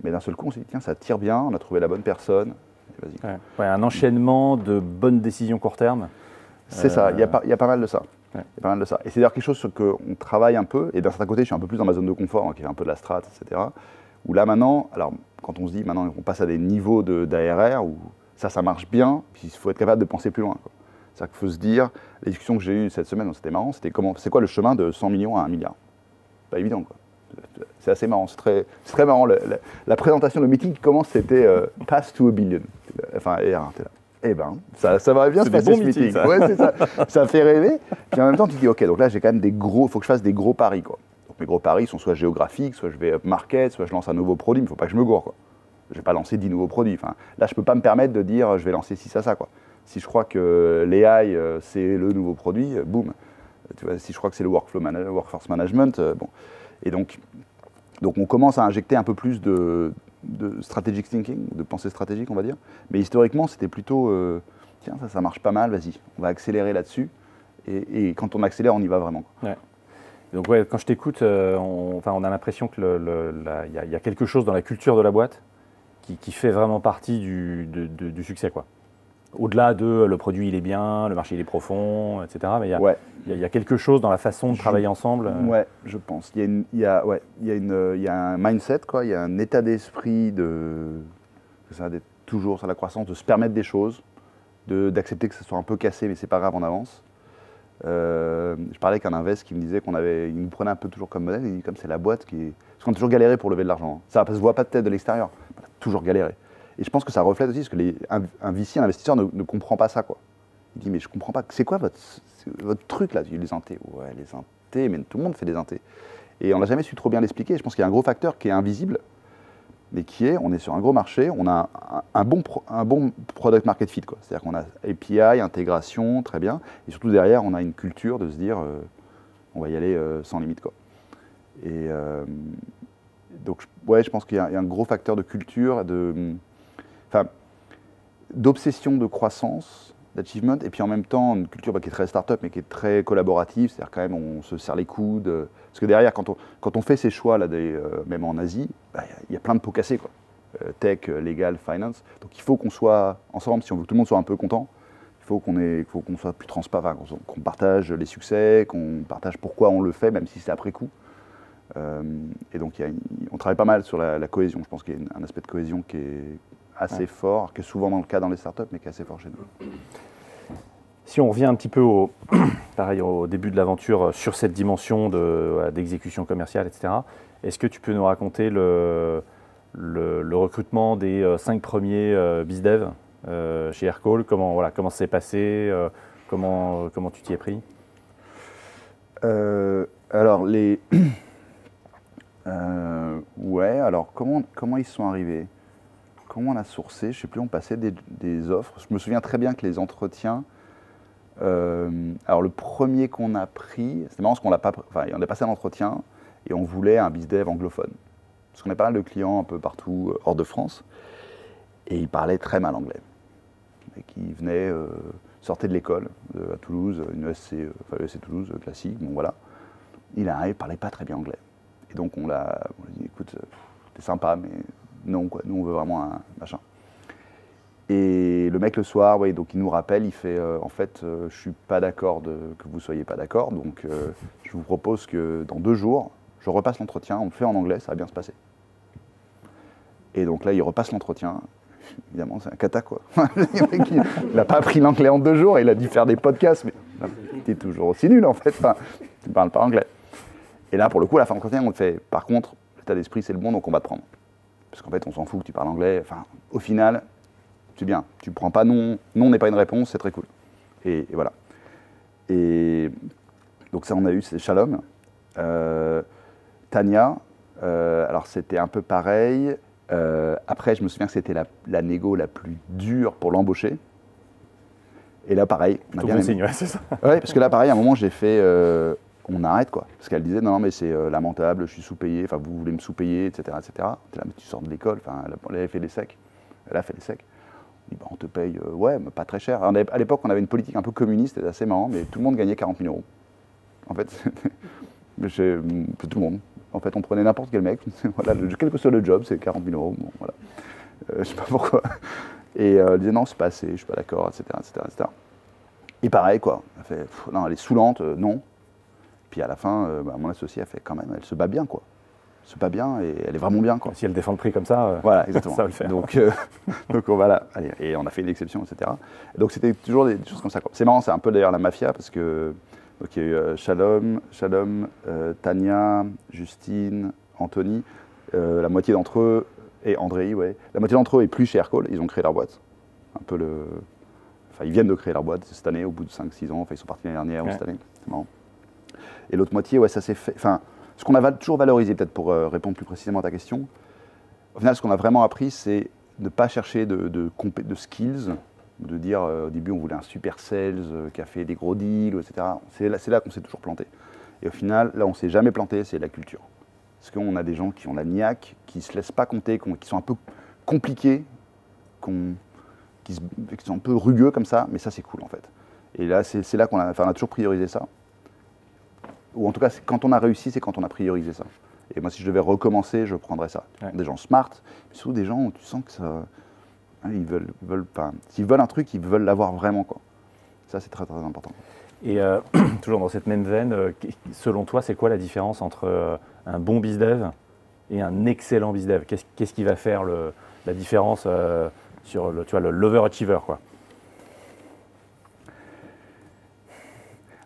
Mais d'un seul coup, on s'est dit, tiens, ça tire bien. On a trouvé la bonne personne. Vas-y. Ouais, un enchaînement de bonnes décisions court terme. C'est ça. Il y a pas mal de ça. Ouais. Il y a pas mal de ça. Et c'est d'ailleurs quelque chose sur lequel on travaille un peu. Et d'un certain côté, je suis un peu plus dans ma zone de confort, qui est un peu de la strat, etc. Où là, maintenant, alors, quand on se dit, maintenant, on passe à des niveaux d'ARR, où ça marche bien, puis il faut être capable de penser plus loin, quoi. C'est-à-dire qu'il faut se dire, les discussions que j'ai eues cette semaine, c'était marrant, c'est quoi le chemin de 100 millions à 1 milliard? Pas évident, quoi. C'est assez marrant, c'est très marrant. La présentation, le meeting qui commence, c'était Path to a billion. Enfin, t'es là. Eh ben, ça va bien se passer ce meeting. Ouais, c'est ça. Ça fait rêver. Puis en même temps, tu te dis, OK, donc là, j'ai quand même il faut que je fasse des gros paris, quoi. Donc mes gros paris sont soit géographiques, soit je vais up market, soit je lance un nouveau produit, mais il ne faut pas que je me gourre, quoi. Je ne vais pas lancer 10 nouveaux produits. Enfin, là, je ne peux pas me permettre de dire, je vais lancer ci, ça, quoi. Si je crois que l'AI, c'est le nouveau produit, boum. Tu vois, si je crois que c'est le workforce management, bon. Et donc, on commence à injecter un peu plus de strategic thinking, de pensée stratégique, on va dire. Mais historiquement, c'était plutôt, tiens, ça marche pas mal, vas-y, on va accélérer là-dessus. Et quand on accélère, on y va vraiment. Ouais. Donc ouais, quand je t'écoute, on a l'impression qu'il y a quelque chose dans la culture de la boîte qui fait vraiment partie du succès, quoi. Au-delà de le produit il est bien, le marché il est profond, etc. Mais il y a quelque chose dans la façon de travailler ensemble. Ouais, je pense. Il y a un mindset, quoi. Il y a un état d'esprit d'être toujours sur la croissance, de se permettre des choses, d'accepter que ça soit un peu cassé, mais c'est pas grave, on avance. Je parlais avec un invest qui me disait il nous prenait un peu toujours comme modèle. Il dit, comme c'est la boîte parce qu'on a toujours galéré pour lever de l'argent. Ça se voit pas peut-être de l'extérieur. On a toujours galéré. Et je pense que ça reflète aussi parce que un VC, un investisseur ne comprend pas ça, quoi. Il dit, mais je comprends pas, c'est quoi votre truc là? Les intés. Ouais, les intés, mais tout le monde fait des intés. Et on n'a jamais su trop bien l'expliquer. Je pense qu'il y a un gros facteur qui est invisible, mais on est sur un gros marché, on a un bon product market fit, quoi. C'est-à-dire qu'on a API, intégration, très bien. Et surtout derrière, on a une culture de se dire, on va y aller sans limite, quoi. Et donc, je pense qu'il y a un gros facteur de culture, d'obsession de croissance, d'achievement, et puis en même temps une culture qui est très start-up mais qui est très collaborative, c'est-à-dire quand même on se serre les coudes, parce que derrière quand on fait ces choix là, même en Asie, il y a plein de pots cassés, quoi. Tech, legal, finance, donc il faut qu'on soit ensemble, si on veut que tout le monde soit un peu content, il faut qu'on soit plus transparent, qu'on partage les succès, qu'on partage pourquoi on le fait, même si c'est après coup. Et donc on travaille pas mal sur la cohésion, je pense qu'il y a un aspect de cohésion qui est assez fort, qui est souvent dans le cas dans les startups, mais qui est assez fort chez nous. Si on revient un petit peu pareil, au début de l'aventure sur cette dimension d'exécution commerciale, etc., est-ce que tu peux nous raconter le recrutement des 5 premiers BizDev chez Aircall? Comment ça s'est passé? Comment tu t'y es pris? Alors, ouais, alors comment ils sont arrivés? Comment on a sourcé? Je ne sais plus, on passait des offres. Je me souviens très bien que les entretiens... alors le premier qu'on a pris, c'était marrant parce qu'on on a passé un entretien et on voulait un BizDev anglophone. Parce qu'on a pas mal de clients un peu partout hors de France et ils parlaient très mal anglais. Et qui venaient, sortaient de l'école à Toulouse, une ESC Toulouse classique, bon voilà. Il arrive, il parlait pas très bien anglais. Et donc on lui a dit, écoute, t'es sympa, mais non quoi, nous on veut vraiment un machin. Et le mec le soir, ouais, donc il nous rappelle, il fait en fait, je suis pas d'accord que vous soyez pas d'accord, donc je vous propose que dans 2 jours, je repasse l'entretien, on le fait en anglais, ça va bien se passer. Et donc là, il repasse l'entretien. Évidemment, c'est un cata quoi. Il n'a pas appris l'anglais en 2 jours, il a dû faire des podcasts, mais il est toujours aussi nul en fait. Enfin, tu ne parles pas anglais. Et là, pour le coup, à la fin de l'entretien, on te fait, par contre, l'état d'esprit c'est le bon, donc on va te prendre. Parce qu'en fait, on s'en fout que tu parles anglais. Enfin, au final. C'est bien, tu ne prends pas non n'est pas une réponse, c'est très cool. Et voilà. Et donc ça, on a eu, c'est Shalom. Tania, alors c'était un peu pareil. Après, je me souviens que c'était la négo la plus dure pour l'embaucher. Et là, pareil. Tout bon signe, ouais, c'est ça. Ouais, parce que là, pareil, à un moment, j'ai fait, on arrête quoi. Parce qu'elle disait, non, mais c'est lamentable, je suis sous-payé, enfin, vous voulez me sous-payer, etc. etc. T'es là, mais tu sors de l'école, enfin, elle avait fait des secs. Elle a fait des secs. On te paye, ouais, mais pas très cher. Alors, à l'époque, on avait une politique un peu communiste, c'était assez marrant, mais tout le monde gagnait 40 000 euros. En fait, tout le monde. En fait, on prenait n'importe quel mec, voilà, quel que soit le job, c'est 40 000 euros. Bon, voilà. Je sais pas pourquoi. Et elle disait non, c'est pas assez, je suis pas d'accord, etc., etc., etc. Et pareil, quoi. Elle fait, non, elle est saoulante, non. Puis à la fin, mon associé a fait quand même, elle se bat bien, quoi. Elle se bat bien et elle est vraiment bien, quoi. Si elle défend le prix comme ça, voilà, exactement. Ça va le faire. Donc voilà, allez, et on a fait une exception, etc. Et donc c'était toujours des choses comme ça, quoi. C'est marrant, c'est un peu d'ailleurs la mafia, parce que donc, il y a eu Shalom, Tania, Justine, Anthony, la moitié d'entre eux, et Andrei, ouais. La moitié d'entre eux est plus chez Aircall, ils ont créé leur boîte. Un peu Enfin, ils viennent de créer leur boîte cette année, au bout de 5-6 ans, enfin ils sont partis l'année dernière ou cette année, c'est marrant. Et l'autre moitié, ouais, ça s'est fait. Enfin, ce qu'on a toujours valorisé, peut-être pour répondre plus précisément à ta question, au final, ce qu'on a vraiment appris, c'est de ne pas chercher de skills, de dire au début, on voulait un super sales qui a fait des gros deals, etc. C'est là qu'on s'est toujours planté. Et au final, là, on ne s'est jamais planté, c'est la culture. Parce qu'on a des gens qui ont la niaque, qui ne se laissent pas compter, qui sont un peu compliqués, qui sont un peu rugueux comme ça, mais ça, c'est cool en fait. Et là, c'est là qu'on a toujours priorisé ça. Ou en tout cas, quand on a réussi, c'est quand on a priorisé ça. Et moi, si je devais recommencer, je prendrais ça. Ouais. Des gens smart, mais surtout des gens où tu sens que ça, ils veulent pas. S'ils veulent un truc, ils veulent l'avoir vraiment, quoi. Ça, c'est très très important. Et toujours dans cette même veine, selon toi, c'est quoi la différence entre un bon BizDev et un excellent BizDev? Qu'est-ce qui va faire la différence sur l'overachiever, quoi?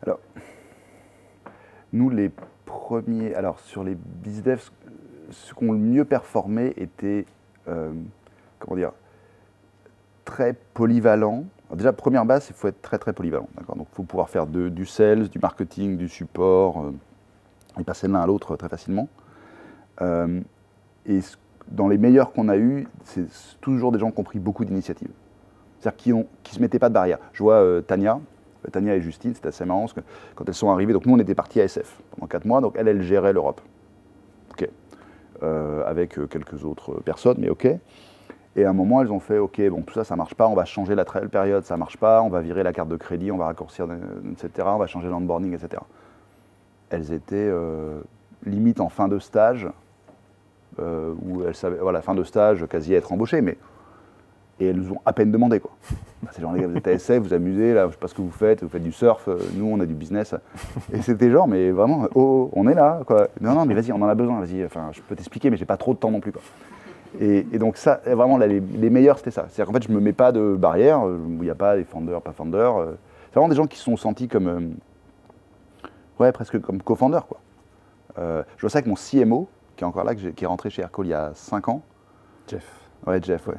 Alors, nous, les premiers, alors sur les BizDev, ceux qui ont le mieux performé étaient, comment dire, très polyvalents. Alors déjà, première base, il faut être très très polyvalent. Donc, il faut pouvoir faire du sales, du marketing, du support, et passer de l'un à l'autre très facilement. Et dans les meilleurs qu'on a eus, c'est toujours des gens qui ont pris beaucoup d'initiatives. C'est-à-dire qui ne se mettaient pas de barrière. Je vois Tania et Justine, c'était assez marrant parce que quand elles sont arrivées, donc nous on était partis à SF pendant 4 mois, donc elle gérait l'Europe. Ok. Avec quelques autres personnes, mais ok. Et à un moment, elles ont fait, ok, bon, tout ça, ça marche pas, on va changer la trial période, ça marche pas, on va virer la carte de crédit, on va raccourcir, etc., on va changer l'onboarding, etc. Elles étaient limite en fin de stage, où elles savaient, voilà, fin de stage, quasi à être embauchées, mais et elles nous ont à peine demandé, quoi. C'est genre, les gars, vous êtes à SF, vous amusez, là, je sais pas ce que vous faites du surf, nous, on a du business. Et c'était genre, mais vraiment, oh, on est là, quoi. Non, mais vas-y, on en a besoin, vas-y, enfin, je peux t'expliquer, mais j'ai pas trop de temps non plus, quoi. Et donc ça, vraiment, là, les meilleurs, c'était ça. C'est-à-dire qu'en fait, je ne me mets pas de barrière, où il n'y a pas des founders, pas founders. C'est vraiment des gens qui se sont sentis comme, ouais, presque comme co-founders, quoi. Je vois ça avec mon CMO, qui est encore là, qui est rentré chez Aircall il y a 5 ans. Jeff. Ouais, Jeff, ouais.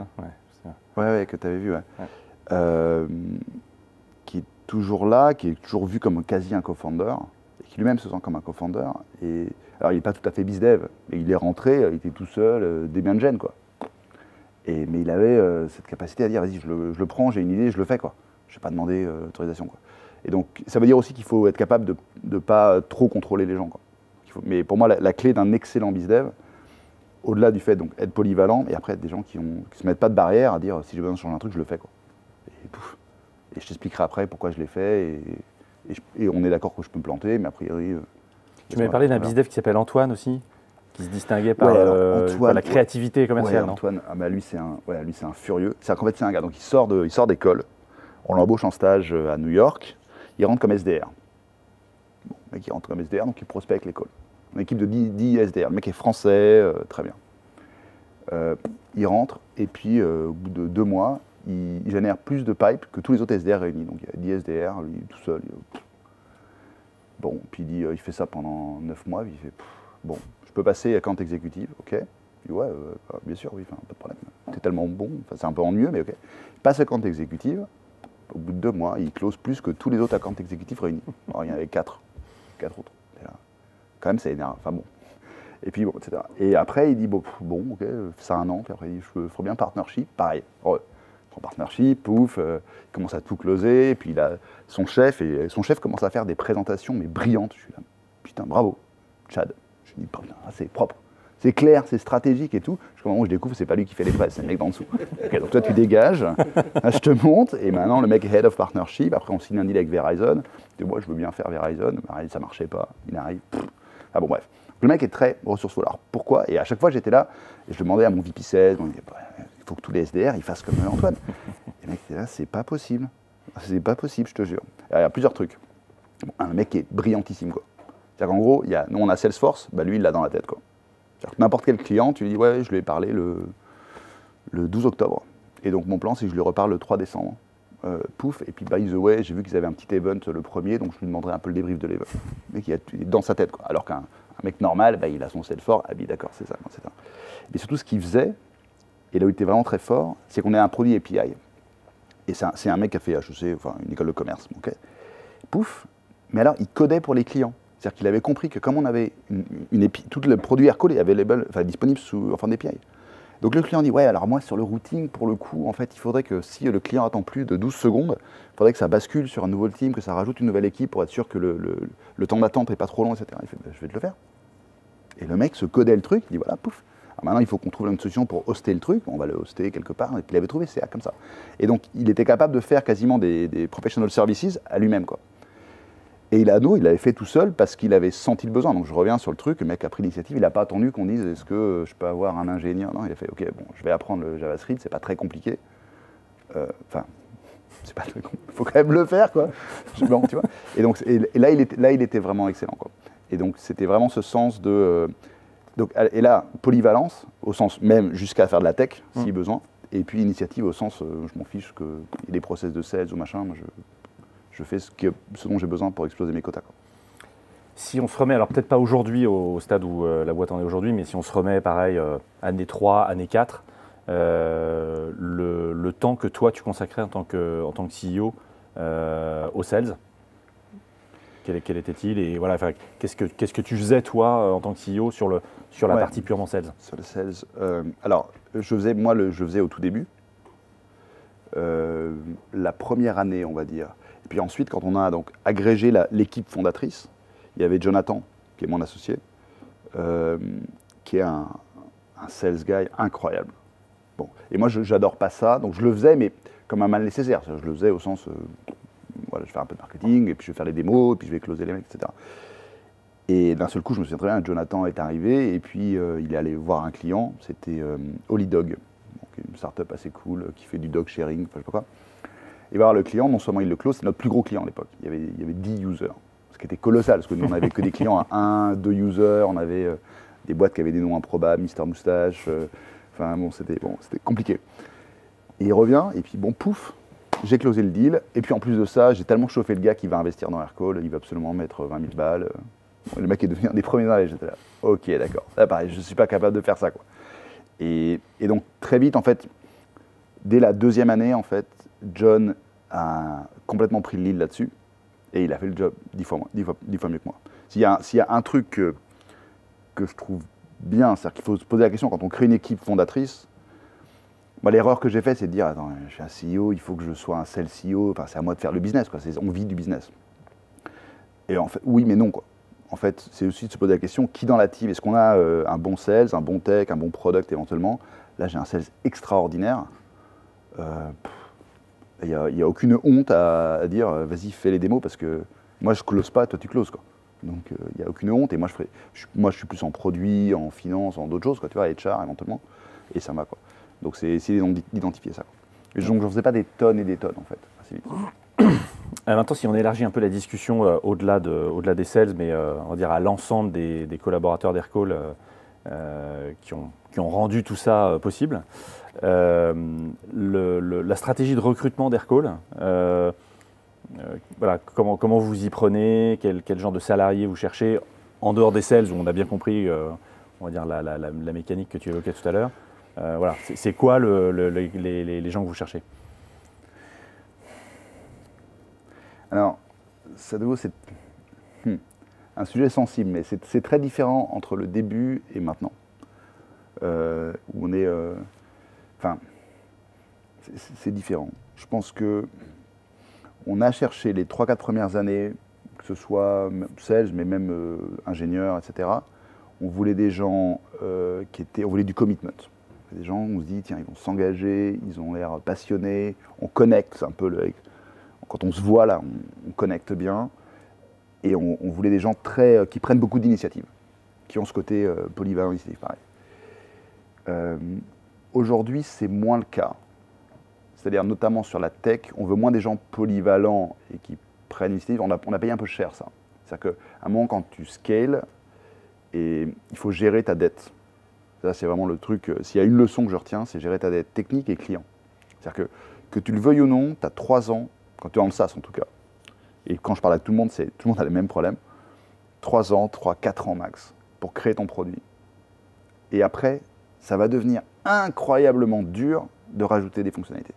Ouais, que tu avais vu, ouais. Qui est toujours là, qui est toujours vu comme quasi un co-founder, et qui lui-même se sent comme un co-founder. Et alors, il n'est pas tout à fait bizdev, mais il est rentré, il était tout seul, des biens de gêne, quoi. Mais il avait cette capacité à dire, vas-y, je le prends, j'ai une idée, je le fais, quoi. Je ne vais pas demander autorisation, quoi. Et donc, ça veut dire aussi qu'il faut être capable de ne pas trop contrôler les gens, quoi. Mais pour moi, la clé d'un excellent bizdev, au-delà du fait donc être polyvalent, et après être des gens qui se mettent pas de barrière à dire, si j'ai besoin de changer un truc, je le fais, quoi. Et pouf. Et je t'expliquerai après pourquoi je l'ai fait, et on est d'accord que je peux me planter, mais a priori... Tu m'avais parlé d'un bizdev qui s'appelle Antoine aussi, qui se distinguait par, Antoine, par la créativité commerciale. Ouais, Antoine, lui c'est un furieux. En fait c'est un gars, donc il sort d'école, on l'embauche en stage à New York, il rentre comme SDR. Bon, le mec il rentre comme SDR, donc il prospecte l'école. Une équipe de 10 SDR, le mec est français, très bien. Il rentre, et puis au bout de 2 mois, il génère plus de pipe que tous les autres SDR réunis. Donc il y a 10 SDR, lui tout seul. Bon, puis il fait ça pendant 9 mois, puis il fait, bon, je peux passer à account exécutive, ok. Puis ouais, bien sûr, oui, pas de problème. T'es tellement bon, c'est un peu ennuyeux, mais ok. Il passe à account exécutive, au bout de 2 mois, il close plus que tous les autres account exécutifs réunis. Alors il y en avait 4 autres. Et là, quand même, ça énerve, enfin bon. Et puis bon, etc. Et après, il dit, bon, ok, ça 1 an, puis après, il dit, je ferai bien partnership, pareil. En partnership, pouf, il commence à tout closer, et puis il a son chef commence à faire des présentations, mais brillantes. Je suis là, putain, bravo, Chad. Je dis, putain, c'est propre, c'est clair, c'est stratégique et tout. Au moment où je découvre, c'est pas lui qui fait les presses, c'est le mec d'en dessous. Okay, donc toi, tu dégages, je te monte, et maintenant, le mec Head of Partnership, après on signe un deal avec Verizon, et moi, je veux bien faire Verizon, mais ça marchait pas, il arrive, ah bon, bref. Le mec est très ressourceux. Alors pourquoi? Et à chaque fois, j'étais là, et je demandais à mon VP 16, il faut que tous les SDR ils fassent comme Antoine. Et le mec était là, c'est pas possible. C'est pas possible, je te jure. Alors, il y a plusieurs trucs. Bon, un mec qui est brillantissime, quoi. C'est-à-dire qu'en gros, nous on a Salesforce, bah lui il l'a dans la tête, quoi. C'est-à-dire que n'importe quel client, tu lui dis, ouais, je lui ai parlé le 12 octobre. Et donc mon plan, c'est que je lui reparle le 3 décembre. Pouf, et puis by the way, j'ai vu qu'ils avaient un petit event le 1er, donc je lui demanderai un peu le débrief de l'event. Le mec, il est dans sa tête, quoi. Alors qu'un mec normal, bah, il a son Salesforce, ah oui, d'accord, c'est ça, etc. Mais surtout, ce qu'il faisait, et là où il était vraiment très fort, c'est qu'on a un produit API. Et c'est un mec qui a fait HEC, enfin une école de commerce, ok. Pouf, mais alors il codait pour les clients. C'est-à-dire qu'il avait compris que comme on avait tout le produit Aircall est available, enfin, disponible en forme d'API. Donc le client dit, ouais, alors moi sur le routing, pour le coup, en fait, il faudrait que si le client attend plus de 12 secondes, il faudrait que ça bascule sur un nouveau team, que ça rajoute une nouvelle équipe pour être sûr que le temps d'attente n'est pas trop long, etc. Il fait, bah, je vais te le faire. Et le mec se codait le truc, il dit, voilà, pouf. Alors maintenant, il faut qu'on trouve une solution pour hoster le truc, on va le hoster quelque part, et puis il avait trouvé CA comme ça. Et donc, il était capable de faire quasiment des professional services à lui-même, quoi. Et il l'avait fait tout seul parce qu'il avait senti le besoin. Donc je reviens sur le truc, le mec a pris l'initiative, il n'a pas attendu qu'on dise est-ce que je peux avoir un ingénieur. Non, il a fait ok, bon, je vais apprendre le JavaScript, c'est pas très compliqué. Enfin, c'est pas très compliqué, il faut quand même le faire, quoi. Bon, tu vois. Et donc là, il était vraiment excellent, quoi. Et donc c'était vraiment ce sens de. Et là, polyvalence, au sens même jusqu'à faire de la tech, si besoin. Et puis initiative au sens, je m'en fiche qu'il y ait des process de sales ou machin, moi je fais ce dont j'ai besoin pour exploser mes quotas, quoi. Si on se remet, alors peut-être pas aujourd'hui au stade où la boîte en est aujourd'hui, mais si on se remet pareil, année 3, année 4, le temps que toi tu consacrais en tant que CEO au sales, quel était-il? Et voilà, qu'est-ce que tu faisais toi en tant que CEO sur la partie purement sales? Sur le sales, alors je faisais au tout début, la première année, on va dire. Et puis ensuite, quand on a donc agrégé l'équipe fondatrice, il y avait Jonathan, qui est mon associé, qui est un sales guy incroyable. Bon. Et moi, j'adore pas ça, donc je le faisais, mais comme un mal nécessaire. Je le faisais au sens, voilà, je fais un peu de marketing, et puis je vais faire les démos, et puis je vais closer les mecs, etc. Et d'un seul coup, je me souviens très bien, Jonathan est arrivé, et puis il est allé voir un client, c'était Holy Dog, donc une startup assez cool, qui fait du dog sharing, enfin je sais pas quoi. Il va voir le client, non seulement il le close, c'est notre plus gros client à l'époque. Il y avait 10 users, ce qui était colossal, parce que nous on n'avait que des clients à 1, 2 users, on avait des boîtes qui avaient des noms improbables, Mister Moustache, Enfin bon, c'était compliqué. Et il revient, et puis bon, pouf, j'ai closé le deal. Et puis en plus de ça, j'ai tellement chauffé le gars qui va investir dans Aircall, il va absolument mettre 20 000 balles. Le mec est devenu un des premiers dans j'étais là, ok, d'accord. Là, pareil, je ne suis pas capable de faire ça, quoi. Et donc, très vite, en fait, dès la deuxième année, en fait, John a complètement pris le lead là-dessus. Et il a fait le job 10 fois mieux que moi. S'il y a un truc que je trouve bien, c'est-à-dire qu'il faut se poser la question, quand on crée une équipe fondatrice, moi, l'erreur que j'ai faite, c'est de dire, attends, je suis un CEO, il faut que je sois un sales CEO, enfin, c'est à moi de faire le business, quoi. On vit du business. Et en fait, oui, mais non, quoi. En fait, c'est aussi de se poser la question, qui dans la team, est-ce qu'on a un bon sales, un bon tech, un bon product éventuellement? Là, j'ai un sales extraordinaire. Il n'y a aucune honte à dire, vas-y, fais les démos, parce que moi, je close pas, toi, tu closes, quoi. Donc, il n'y a aucune honte, et moi, je suis plus en produit, en finance, en d'autres choses, quoi, tu vois, HR éventuellement, et ça va, quoi. Donc, c'est essayer d'identifier ça, quoi. Et donc, je ne faisais pas des tonnes et des tonnes, en fait, assez vite. Maintenant, si on élargit un peu la discussion au-delà des sales, mais on va dire à l'ensemble des collaborateurs d'Aircall qui ont rendu tout ça possible, la stratégie de recrutement d'Aircall, voilà, comment vous y prenez, quel genre de salarié vous cherchez, en dehors des sales, où on a bien compris on va dire la mécanique que tu évoquais tout à l'heure. Voilà, c'est quoi les gens que vous cherchez? Alors, ça de nouveau, c'est un sujet sensible, mais c'est très différent entre le début et maintenant. Où on est... Enfin, c'est différent. Je pense que on a cherché les 3-4 premières années, que ce soit sales, mais même ingénieurs, etc. On voulait des gens on voulait du commitment. Des gens où on se dit, tiens, ils vont s'engager, ils ont l'air passionnés, on connecte un peu quand on se voit là, on connecte bien. Et on voulait des gens qui prennent beaucoup d'initiatives, qui ont ce côté polyvalent initiative, pareil. Aujourd'hui, c'est moins le cas. C'est-à-dire, notamment sur la tech, on veut moins des gens polyvalents et qui prennent l'initiative. On a payé un peu cher, ça. C'est-à-dire qu'à un moment, quand tu scales, et il faut gérer ta dette. Ça, c'est vraiment le truc. S'il y a une leçon que je retiens, c'est gérer ta dette technique et client. C'est-à-dire que tu le veuilles ou non, tu as 3 ans, quand tu es dans le SaaS en tout cas, et quand je parle à tout le monde, tout le monde a les mêmes problèmes, 3 ans, 4 ans max, pour créer ton produit. Et après, ça va devenir incroyablement dur de rajouter des fonctionnalités.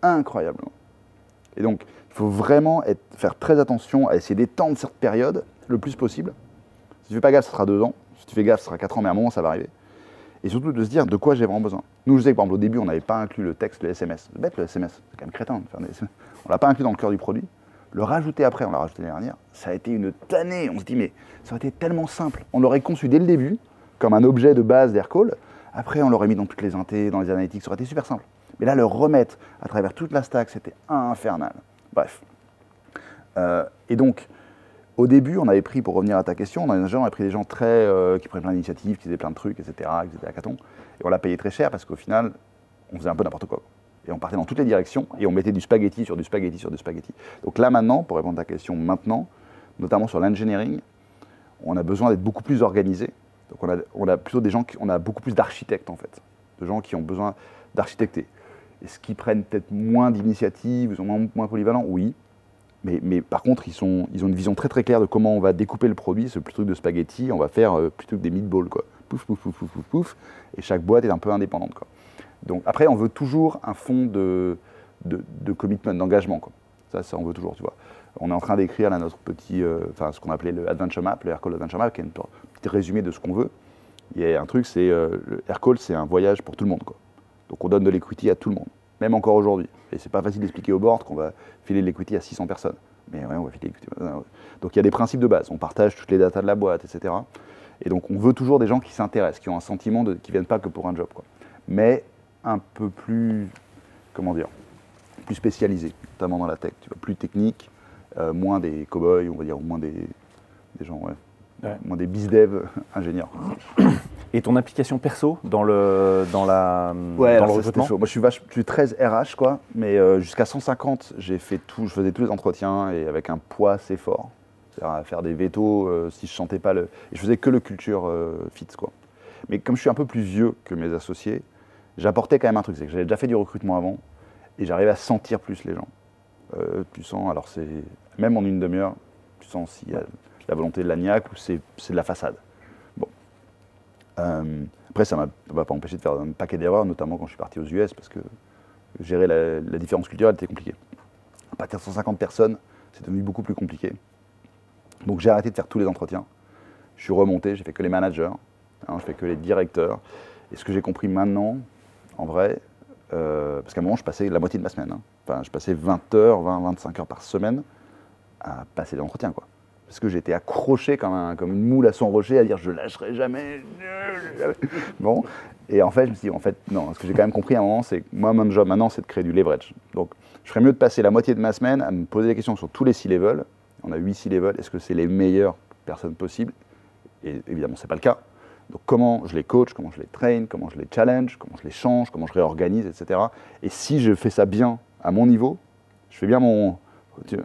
Incroyablement. Et donc, il faut vraiment faire très attention à essayer d'étendre cette période le plus possible. Si tu ne fais pas gaffe, ça sera 2 ans. Si tu fais gaffe, ça sera 4 ans, mais à un moment, ça va arriver. Et surtout de se dire de quoi j'ai vraiment besoin. Nous, je sais que par exemple, au début, on n'avait pas inclus le texte, le SMS. C'est bête le SMS, c'est quand même crétin de faire des SMS. On ne l'a pas inclus dans le cœur du produit. Le rajouter après, on l'a rajouté l'année dernière, ça a été une tannée. On se dit, mais ça aurait été tellement simple. On l'aurait conçu dès le début, comme un objet de base d'Aircall. Après, on l'aurait mis dans toutes les intés, dans les analytics, ça aurait été super simple. Mais là, le remettre à travers toute la stack, c'était infernal. Bref. Et donc, au début, on avait pris, pour revenir à ta question, on avait pris des gens qui prenaient plein d'initiatives, qui faisaient plein de trucs, etc., qui étaient hackathons. Et on l'a payé très cher parce qu'au final, on faisait un peu n'importe quoi. Et on partait dans toutes les directions et on mettait du spaghetti sur du spaghetti sur du spaghetti. Donc là, maintenant, pour répondre à ta question, notamment sur l'engineering, on a besoin d'être beaucoup plus organisé. Donc on a plutôt on a beaucoup plus d'architectes en fait, de gens qui ont besoin d'architecter. Est-ce qu'ils prennent peut-être moins d'initiatives, ils sont moins polyvalents? Oui. Mais par contre, ils ont une vision très très claire de comment on va découper le produit, ce truc de spaghetti, on va faire plutôt que des meatballs, quoi. Pouf, pouf, pouf, pouf, pouf, pouf. Et chaque boîte est un peu indépendante, quoi. Donc après, on veut toujours un fond de commitment, d'engagement, quoi. Ça, on veut toujours, tu vois. On est en train d'écrire là notre petit, ce qu'on appelait le Adventure Map, le Aircall Adventure Map, qui est un petit résumé de ce qu'on veut. Il y a un truc, c'est le Aircall, c'est un voyage pour tout le monde, quoi. Donc on donne de l'equity à tout le monde, même encore aujourd'hui. Et c'est pas facile d'expliquer au board qu'on va filer de l'equity à 600 personnes. Mais ouais, on va filer de l'equity. Donc il y a des principes de base. On partage toutes les datas de la boîte, etc. Et donc on veut toujours des gens qui s'intéressent, qui ont un sentiment qui ne viennent pas que pour un job, quoi. Mais un peu plus, comment dire, plus spécialisés, notamment dans la tech, tu vois, plus technique, moins des cow-boys, on va dire, moins des gens, moins des bizdev ingénieurs. Et ton application perso dans le recrutement? Moi, je suis très RH, quoi, mais jusqu'à 150, je faisais tous les entretiens et avec un poids assez fort. C'est-à-dire à faire des vétos si je sentais pas et je faisais que le culture fit, quoi. Mais comme je suis un peu plus vieux que mes associés, j'apportais quand même un truc, c'est que j'avais déjà fait du recrutement avant, et j'arrivais à sentir plus les gens. Tu sens, alors c'est même en une demi-heure, tu sens s'il y a la volonté de l'agnac ou c'est de la façade. Bon. Après, ça ne m'a pas empêché de faire un paquet d'erreurs, notamment quand je suis parti aux US, parce que gérer la différence culturelle était compliqué. À partir de 150 personnes, c'est devenu beaucoup plus compliqué. Donc j'ai arrêté de faire tous les entretiens. Je suis remonté, j'ai fait que les managers, je fais que les directeurs. Et ce que j'ai compris maintenant, en vrai, parce qu'à un moment, je passais la moitié de ma semaine. Enfin, je passais 20 heures, 25 heures par semaine à passer des entretiens, quoi. Parce que j'étais accroché comme une moule à son rocher à dire je lâcherai jamais. Bon. Et en fait, je me suis dit, en fait, non. Ce que j'ai quand même compris à un moment, c'est que moi, mon job maintenant, c'est de créer du leverage. Donc, je ferais mieux de passer la moitié de ma semaine à me poser des questions sur tous les C-level. On a 8 C-level. Est-ce que c'est les meilleures personnes possibles? Et évidemment, ce n'est pas le cas. Donc, comment je les coach, comment je les train, comment je les challenge, comment je les change, comment je réorganise, etc. Et si je fais ça bien à mon niveau, je fais bien mon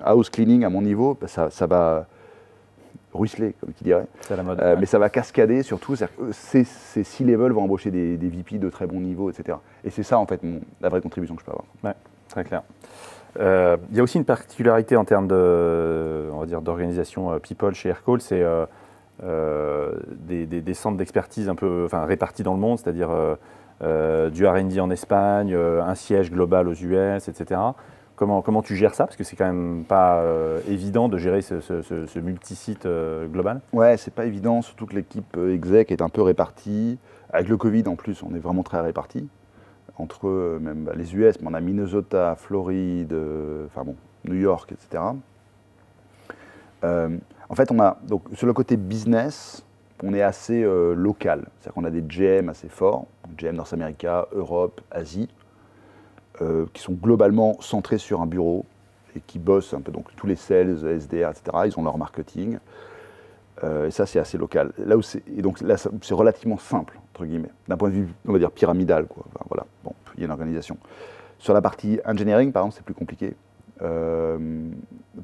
house cleaning à mon niveau, bah, ça va ruisseler, comme tu dirais. C'est la mode. Mais ça va cascader surtout. Ces C-level vont embaucher des VP de très bon niveau, etc. Et c'est ça, en fait, la vraie contribution que je peux avoir. Ouais, très clair. Il y a aussi une particularité en termes d'organisation people chez Aircall, c'est des centres d'expertise un peu répartis dans le monde, c'est-à-dire du R&D en Espagne, un siège global aux US, etc. Comment tu gères ça? Parce que c'est quand même pas évident de gérer ce multi-site global. Ouais, c'est pas évident, surtout que l'équipe exec est un peu répartie. Avec le Covid en plus, on est vraiment très répartis. Entre même les US, mais on a Minnesota, Floride, New York, etc. En fait, donc, sur le côté business, on est assez local. C'est-à-dire qu'on a des GM assez forts, GM North America, Europe, Asie, qui sont globalement centrés sur un bureau et qui bossent un peu, donc tous les sales, SDR, etc. Ils ont leur marketing. Et ça, c'est assez local. Donc là, c'est relativement simple, entre guillemets, d'un point de vue, on va dire, pyramidal, quoi. Enfin, voilà, bon, il y a une organisation. Sur la partie engineering, par exemple, c'est plus compliqué.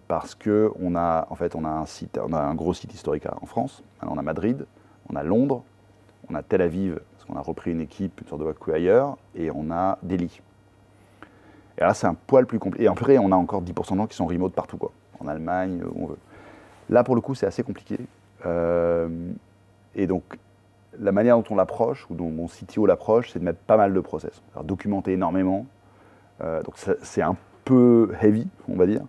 Parce qu'on a, en fait, on a un gros site historique en France. Alors, on a Madrid, on a Londres, on a Tel Aviv, parce qu'on a repris une équipe, une sorte de acquire, et on a Delhi. Et là, c'est un poil plus compliqué. Et après, on a encore 10% de gens qui sont remote partout, quoi. En Allemagne, où on veut. Là, pour le coup, c'est assez compliqué. Et donc, la manière dont on l'approche, ou dont mon CTO l'approche, c'est de mettre pas mal de process. Alors, documenter énormément. Donc, c'est un peu heavy, on va dire.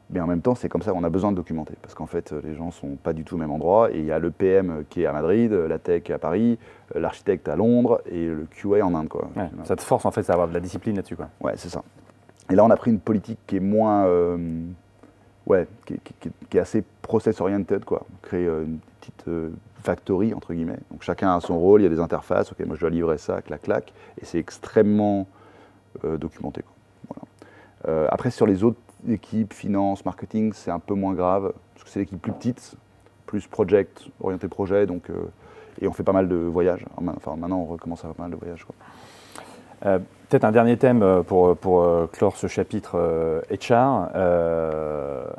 Mais en même temps, c'est comme ça qu'on a besoin de documenter. Parce qu'en fait, les gens ne sont pas du tout au même endroit. Et il y a le PM qui est à Madrid, la tech à Paris, l'architecte à Londres et le QA en Inde, quoi. Ouais, ça te force en fait à avoir de la discipline là-dessus, quoi. Ouais, c'est ça. Et là, on a pris une politique qui est moins... qui est assez process-oriented, quoi. Créer une petite factory, entre guillemets. Donc chacun a son rôle, il y a des interfaces. Ok, moi je dois livrer ça, clac, clac. Et c'est extrêmement documenté, quoi. Voilà. Après, sur les autres équipes, finance, marketing, c'est un peu moins grave. Parce que c'est l'équipe plus petite, plus project, orienté projet. Donc, et on fait pas mal de voyages. Enfin, maintenant, on recommence à faire pas mal de voyages, quoi. Peut-être un dernier thème pour clore ce chapitre HR,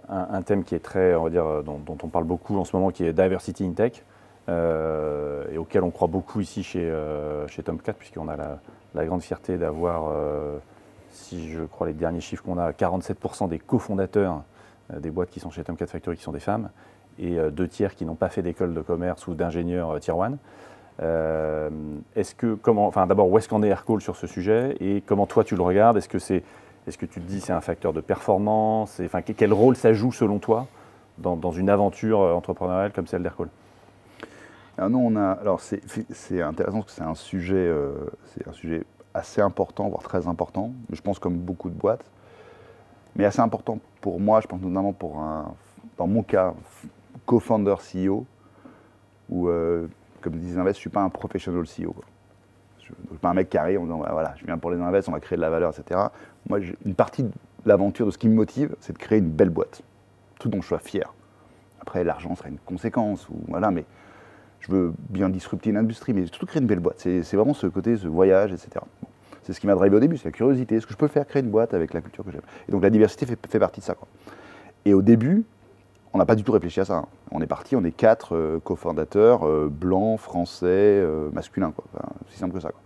un thème qui est très, on va dire, dont on parle beaucoup en ce moment, qui est Diversity in Tech, et auquel on croit beaucoup ici chez Tomcat, puisqu'on a la grande fierté d'avoir, si je crois les derniers chiffres qu'on a, 47% des cofondateurs des boîtes qui sont chez Tomcat Factory qui sont des femmes, et 2 tiers qui n'ont pas fait d'école de commerce ou d'ingénieur Tier 1. D'abord, où est-ce qu'en est Aircall sur ce sujet et comment toi tu le regardes? Est-ce que tu te dis c'est un facteur de performance? Quel rôle ça joue selon toi dans une aventure entrepreneuriale comme celle d'Aircall? Alors c'est intéressant parce que c'est un sujet assez important, voire très important, mais je pense comme beaucoup de boîtes, mais assez important pour moi, je pense notamment dans mon cas, co-founder CEO, où comme disent les invests, je ne suis pas un professional CEO, quoi. Je ne suis pas un mec carré en disant voilà, je viens pour les invests, on va créer de la valeur, etc. Moi, une partie de l'aventure, de ce qui me motive, c'est de créer une belle boîte, tout dont je sois fier. Après, l'argent sera une conséquence, mais je veux bien disrupter une industrie, mais surtout créer une belle boîte. C'est vraiment ce côté, ce voyage, etc. Bon. C'est ce qui m'a drivé au début, c'est la curiosité. Est-ce que je peux faire créer une boîte avec la culture que j'aime? Et donc la diversité fait partie de ça, quoi. Et au début, on n'a pas du tout réfléchi à ça. On est parti, on est 4 cofondateurs, blancs, français, masculins, quoi. Enfin, aussi simple que ça, quoi.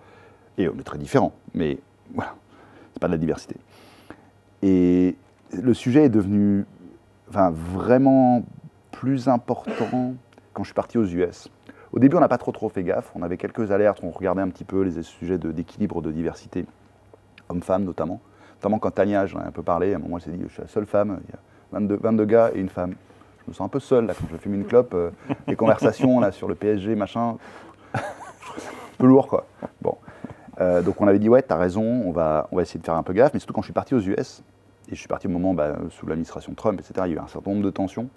Et on est très différents, mais voilà, c'est pas de la diversité. Et le sujet est devenu vraiment plus important quand je suis parti aux US. Au début, on n'a pas trop fait gaffe. On avait quelques alertes, on regardait un petit peu les sujets d'équilibre de diversité, hommes-femmes notamment. Notamment quand Tania, j'en ai un peu parlé, à un moment, elle s'est dit, je suis la seule femme, il y a 22 gars et une femme. Je me sens un peu seul là, quand je fume une clope, les conversations là, sur le PSG, machin, c'est un peu lourd quoi. Bon. Donc on avait dit, ouais, t'as raison, on va essayer de faire un peu gaffe, mais surtout quand je suis parti aux US, et je suis parti au moment sous l'administration Trump, etc., il y a eu un certain nombre de tensions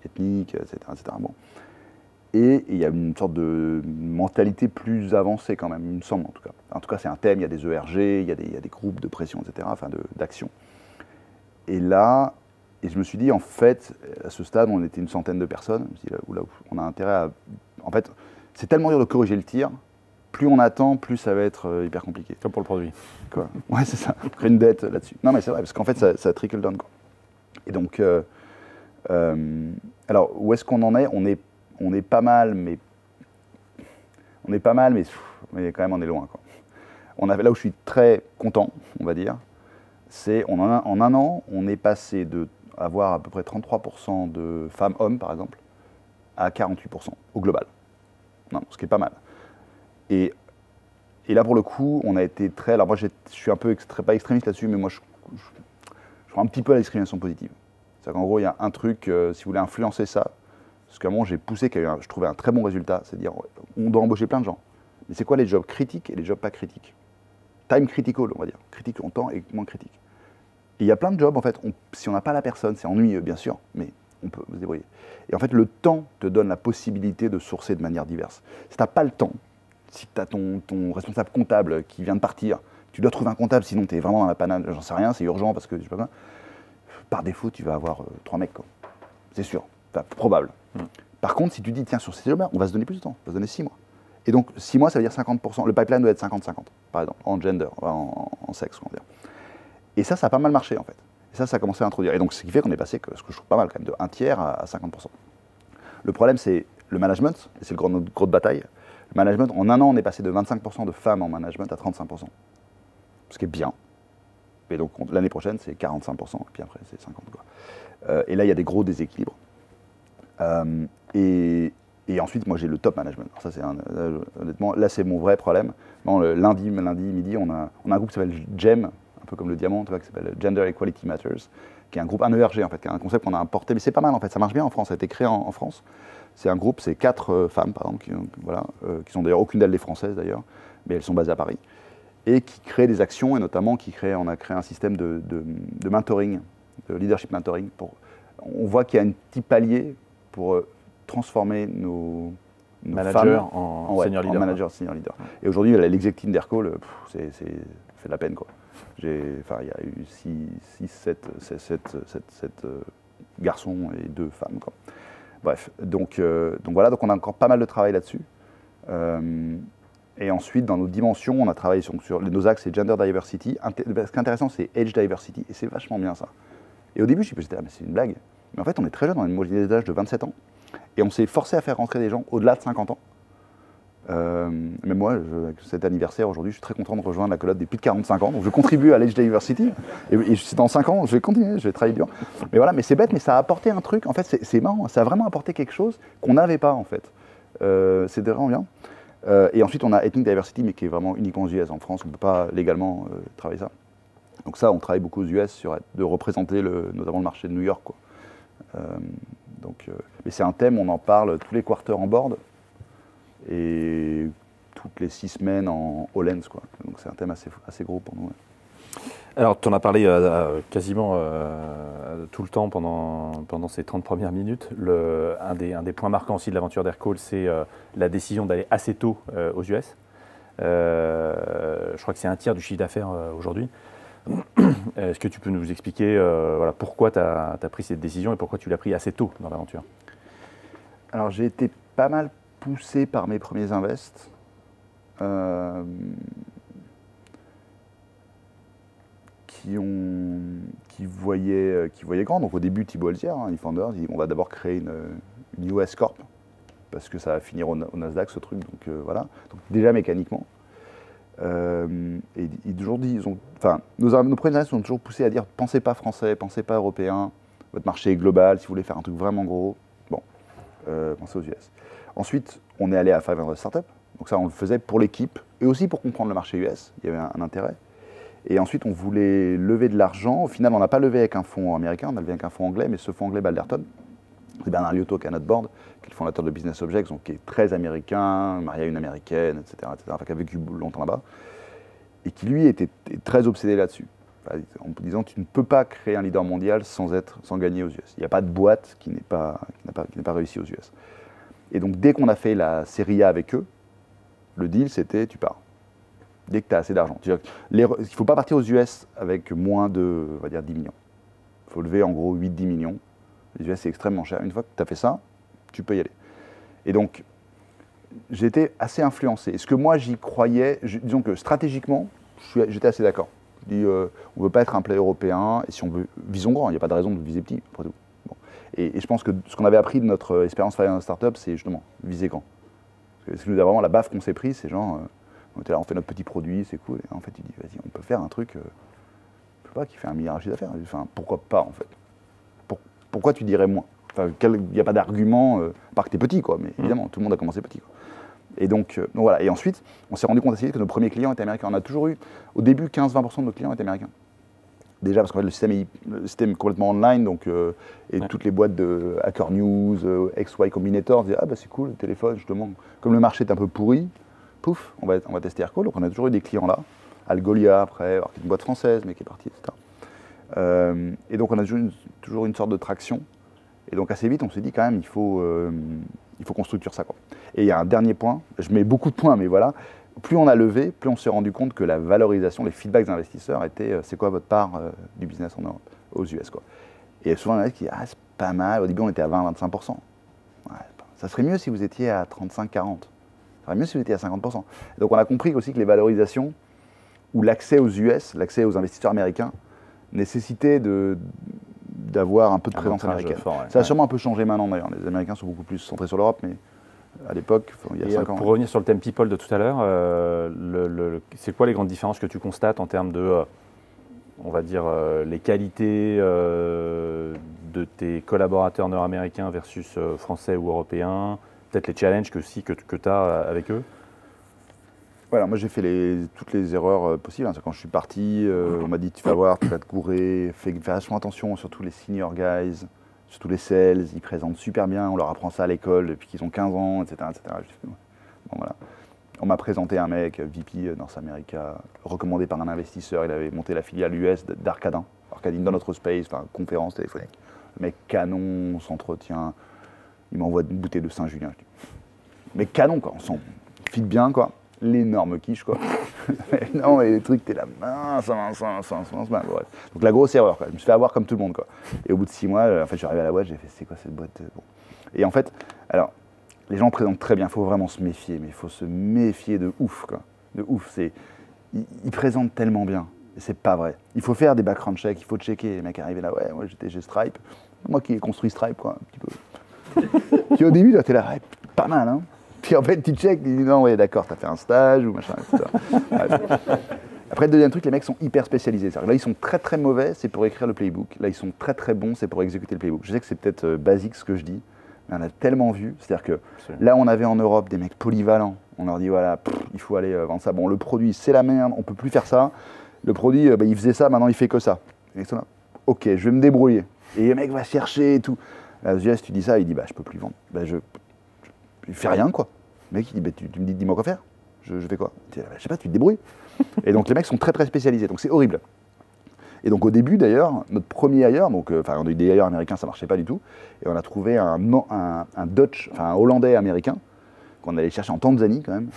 ethniques, etc. Bon. Et il y a une sorte de mentalité plus avancée quand même, il me semble en tout cas. En tout cas, c'est un thème, il y a des ERG, il y a des groupes de pression, etc., enfin d'action. Et là, je me suis dit, en fait, à ce stade, on était une centaine de personnes, je me suis dit, là, on a intérêt à... En fait, c'est tellement dur de corriger le tir, plus on attend, plus ça va être hyper compliqué. Comme pour le produit. Quoi. Ouais, c'est ça, créer une dette là-dessus. Non, mais c'est vrai, parce qu'en fait, ça trickle down. Quoi. Et donc, alors, où est-ce qu'on en est ? On est pas mal, mais quand même, on est loin. Quoi. Là où je suis très content, on va dire, c'est en un an, on est passé d'avoir à peu près 33% de femmes-hommes, par exemple, à 48% au global. Non, ce qui est pas mal. Et là, pour le coup, on a été très... Alors moi, je suis un peu, pas extrémiste là-dessus, mais moi, je crois un petit peu à la discrimination positive. C'est-à-dire qu'en gros, il y a un truc, si vous voulez influencer ça, parce qu'à un moment, j'ai poussé, je trouvais un très bon résultat, c'est-à-dire, on doit embaucher plein de gens. Mais c'est quoi les jobs critiques et les jobs pas critiques ? Time critical, on va dire. Critique longtemps et moins critique. Et il y a plein de jobs, en fait, si on n'a pas la personne, c'est ennuyeux, bien sûr, mais on peut se débrouiller. Et en fait, le temps te donne la possibilité de sourcer de manière diverse. Si tu n'as pas le temps, si tu as ton responsable comptable qui vient de partir, tu dois trouver un comptable, sinon tu es vraiment dans la panade, j'en sais rien, c'est urgent parce que je sais pas quoi. Par défaut, tu vas avoir 3 mecs, quoi. C'est sûr, enfin, probable. Par contre, si tu dis, tiens, sur ces jobs-là, on va se donner plus de temps, on va se donner 6 mois. Et donc, 6 mois, ça veut dire 50%. Le pipeline doit être 50-50, par exemple, en gender, en sexe, on va dire. Et ça a pas mal marché, en fait. Et ça a commencé à introduire. Et donc, ce qui fait qu'on est passé, ce que je trouve pas mal, quand même, de 1/3 à 50%. Le problème, c'est le management, et c'est notre gros de bataille. Le management, en un an, on est passé de 25% de femmes en management à 35%. Ce qui est bien. Et donc, l'année prochaine, c'est 45%, et puis après, c'est 50%. Quoi. Et là, il y a des gros déséquilibres. Et ensuite, moi, j'ai le top management. Alors ça, honnêtement, là, c'est mon vrai problème. Bon, le lundi midi, on a un groupe qui s'appelle GEM, un peu comme le diamant, tu vois, qui s'appelle Gender Equality Matters, qui est un groupe, un ERG, en fait, qui est un concept qu'on a importé, mais c'est pas mal, en fait, ça marche bien en France, ça a été créé en France. C'est un groupe, c'est 4 femmes, par exemple, qui sont d'ailleurs, aucune d'elles des françaises, d'ailleurs, mais elles sont basées à Paris, et qui créent des actions, et notamment, on a créé un système de mentoring, de leadership mentoring. On voit qu'il y a un petit palier pour transformer nos managers femmes en senior leader. En manager, senior leader. Et aujourd'hui, l'exec team d'Aircall, ça fait de la peine, quoi. Il y a eu 7 garçons et 2 femmes, quoi. Bref, donc voilà, donc on a encore pas mal de travail là-dessus. Et ensuite, dans nos dimensions, on a travaillé sur nos axes, c'est gender diversity. Ce qui est intéressant, c'est age diversity, et c'est vachement bien ça. Et au début, je me suis dit, mais c'est une blague. Mais en fait, on est très jeune, on a une moyenne d'âge de 27 ans. Et on s'est forcé à faire rentrer des gens au-delà de 50 ans. Même moi, avec cet anniversaire aujourd'hui, je suis très content de rejoindre la colotte des plus de 45 ans. Donc je contribue à l'Age Diversity. Et c'est dans 5 ans, je vais continuer, je vais travailler dur. Mais voilà, mais c'est bête, mais ça a apporté un truc. En fait, c'est marrant, ça a vraiment apporté quelque chose qu'on n'avait pas, en fait. C'était vraiment bien. Et ensuite, on a Ethnic Diversity, mais qui est vraiment uniquement aux US. En France, on ne peut pas légalement travailler ça. Donc ça, on travaille beaucoup aux US de représenter notamment le marché de New York, quoi. Mais c'est un thème, on en parle tous les quarters en board et toutes les 6 semaines en All-Ends, quoi. Donc c'est un thème assez gros pour nous. Ouais. Alors, tu en as parlé quasiment tout le temps pendant ces 30 premières minutes. Un des points marquants aussi de l'aventure d'Aircall, c'est la décision d'aller assez tôt aux US. Je crois que c'est 1/3 du chiffre d'affaires aujourd'hui. Est-ce que tu peux nous expliquer pourquoi tu as pris cette décision et pourquoi tu l'as pris assez tôt dans l'aventure ? Alors, j'ai été pas mal poussé par mes premiers invests. Qui voyaient grand. Donc au début, Thibault Alzière, eFounders, on va d'abord créer une US Corp, parce que ça va finir au Nasdaq, ce truc. Donc voilà. Donc, déjà mécaniquement. Et aujourd'hui, nos premiers analystes nous ont toujours poussé à dire pensez pas français, pensez pas européen, votre marché est global, si vous voulez faire un truc vraiment gros, bon, pensez aux US. Ensuite, on est allé à 500 Startups, donc ça on le faisait pour l'équipe et aussi pour comprendre le marché US, il y avait un intérêt. Et ensuite, on voulait lever de l'argent. Au final, on n'a pas levé avec un fonds américain, on a levé avec un fonds anglais, mais ce fonds anglais, Balderton, c'est Bernard Liotto qui est à notre board, qui est le fondateur de Business Objects, donc qui est très américain, marié à une américaine, etc., enfin, qui a vécu longtemps là-bas, et qui lui était très obsédé là-dessus, en disant tu ne peux pas créer un leader mondial sans gagner aux US. Il n'y a pas de boîte qui n'est pas réussie aux US. Et donc, dès qu'on a fait la série A avec eux, le deal, c'était tu pars. Dès que tu as assez d'argent. Il ne faut pas partir aux US avec moins de, on va dire, 10 millions. Il faut lever en gros 8-10 millions. Les US, c'est extrêmement cher. Une fois que tu as fait ça, tu peux y aller. Et donc, j'étais assez influencé. Est-ce que moi, j'y croyais disons que stratégiquement, j'étais assez d'accord. Je dis, on ne veut pas être un player européen. Et si on veut, visons grand. Il n'y a pas de raison de viser petit, après tout. Bon. Et je pense que ce qu'on avait appris de notre expérience Fire Startup, c'est justement viser grand. Parce que vraiment, la baffe qu'on s'est pris, c'est genre... on était là, on fait notre petit produit, c'est cool. Et en fait, il dit, vas-y, on peut faire un truc, je sais pas, qui fait 1 milliard de chiffre d'affaires. Enfin, pourquoi pas, en fait? Pourquoi tu dirais moins? Enfin, il n'y a pas d'argument, à part que tu es petit, quoi. Mais évidemment, tout le monde a commencé petit, quoi. Et donc voilà. Et ensuite, on s'est rendu compte assez vite que nos premiers clients étaient américains. On a toujours eu, au début, 15-20% de nos clients étaient américains. Déjà, parce qu'en fait, le système est complètement online, donc, toutes les boîtes de Hacker News, XY Combinator, disaient, ah bah c'est cool, le téléphone, justement. Comme le marché est un peu pourri, pouf, on va tester Aircall. Donc on a toujours eu des clients là. Algolia après, alors qui est une boîte française mais qui est partie, etc. Et donc on a toujours une sorte de traction. Et donc assez vite on s'est dit quand même il faut qu'on structure ça, quoi. Et il y a un dernier point, je mets beaucoup de points mais voilà, plus on a levé, plus on s'est rendu compte que la valorisation, les feedbacks des investisseurs étaient c'est quoi votre part du business en Europe, aux US, quoi. Et souvent il y en a qui disent ah c'est pas mal, au début on était à 20-25%. Ouais, ça serait mieux si vous étiez à 35-40%. Ça serait mieux si vous étiez à 50%. Donc on a compris aussi que les valorisations ou l'accès aux US, l'accès aux investisseurs américains, nécessitait d'avoir un peu de présence américaine. Fort, ouais. Ça a sûrement un peu changé maintenant d'ailleurs. Les Américains sont beaucoup plus centrés sur l'Europe, mais à l'époque, il y a 5 ans. Pour revenir sur le thème people de tout à l'heure, c'est quoi les grandes différences que tu constates en termes de, on va dire, les qualités de tes collaborateurs nord-américains versus français ou européens, peut-être les challenges que tu as avec eux? Voilà, moi j'ai fait toutes les erreurs possibles. Quand je suis parti, on m'a dit tu vas voir, tu vas te gourer, fais vachement attention, surtout les senior guys, surtout les sales, ils présentent super bien, on leur apprend ça à l'école depuis qu'ils ont 15 ans, etc. Bon, voilà. On m'a présenté un mec, VP North America, recommandé par un investisseur, il avait monté la filiale US d'Arcadin, dans notre space, enfin conférence téléphonique. Le mec canon, on s'entretient, il m'envoie une bouteille de Saint-Julien. Mais canon quoi, on s'en fit bien quoi. L'énorme quiche, quoi. Non, mais les trucs, t'es là, mince. Bref. Donc la grosse erreur, quoi. Je me suis fait avoir comme tout le monde, quoi. Et au bout de 6 mois, en fait, je suis arrivé à la boîte, j'ai fait, c'est quoi cette boîte, bon. Et en fait, alors, les gens présentent très bien, il faut vraiment se méfier, mais il faut se méfier de ouf, quoi. De ouf, ils présentent tellement bien, et c'est pas vrai. Il faut faire des background checks, il faut checker. Les mecs arrivaient là, ouais, moi j'étais chez Stripe, moi qui ai construit Stripe, quoi, un petit peu. Puis au début, là, t'es là, ouais, pas mal, hein. Puis en fait, tu check, tu dis non, ouais, d'accord, t'as fait un stage ou machin, etc. Après, le deuxième truc, les mecs sont hyper spécialisés. Là, ils sont très très mauvais, c'est pour écrire le playbook. Là, ils sont très très bons, c'est pour exécuter le playbook. Je sais que c'est peut-être basique ce que je dis, mais on a tellement vu. C'est-à-dire que là, on avait en Europe des mecs polyvalents. On leur dit voilà, il faut aller vendre ça. Bon, le produit, c'est la merde, on peut plus faire ça. Le produit, il faisait ça, maintenant il fait que ça. Et ça, ok, je vais me débrouiller. Et le mec va chercher et tout. Là, si tu dis ça, il dit bah je peux plus vendre. Bah, je fais rien, quoi. Le mec, il dit, bah, tu me dis-moi quoi faire. Je fais quoi? Je sais pas, tu te débrouilles. Et donc les mecs sont très très spécialisés, donc c'est horrible. Et donc au début d'ailleurs, notre premier hire, donc on a eu des hires américains, ça marchait pas du tout, et on a trouvé un Dutch, enfin un Hollandais américain, qu'on allait chercher en Tanzanie quand même.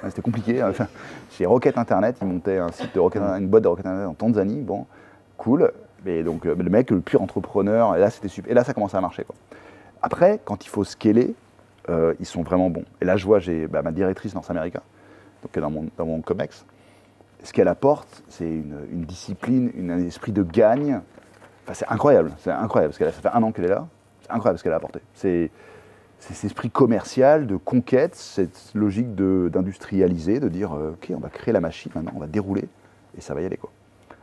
C'était compliqué. Chez Rocket Internet, ils montaient un site de une boîte de Rocket Internet en Tanzanie, bon, cool. Et donc le mec, le pur entrepreneur, et là c'était super. Et là ça commençait à marcher, quoi. Après, quand il faut scaler, ils sont vraiment bons. Et là, je vois, j'ai ma directrice North America, donc dans mon COMEX. Ce qu'elle apporte, c'est une discipline, un esprit de gagne. Enfin, c'est incroyable, parce que ça fait 1 an qu'elle est là. C'est incroyable ce qu'elle a apporté. c'est cet esprit commercial, de conquête, cette logique d'industrialiser, de dire ok, on va créer la machine maintenant, on va dérouler et ça va y aller quoi.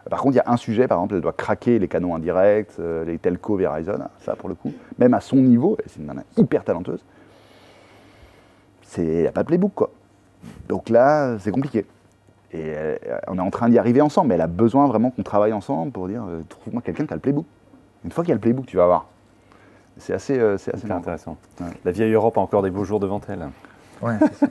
Par contre, il y a un sujet, par exemple, elle doit craquer les canaux indirects, les telcos Verizon, ça pour le coup, même à son niveau, c'est une nana hyper talenteuse, elle n'a pas de playbook quoi. Donc là, c'est compliqué. Et on est en train d'y arriver ensemble, mais elle a besoin vraiment qu'on travaille ensemble pour dire trouve-moi quelqu'un qui a le playbook. Une fois qu'il y a le playbook, tu vas voir. C'est assez intéressant. Ouais. La vieille Europe a encore des beaux jours devant elle. Ouais, c'est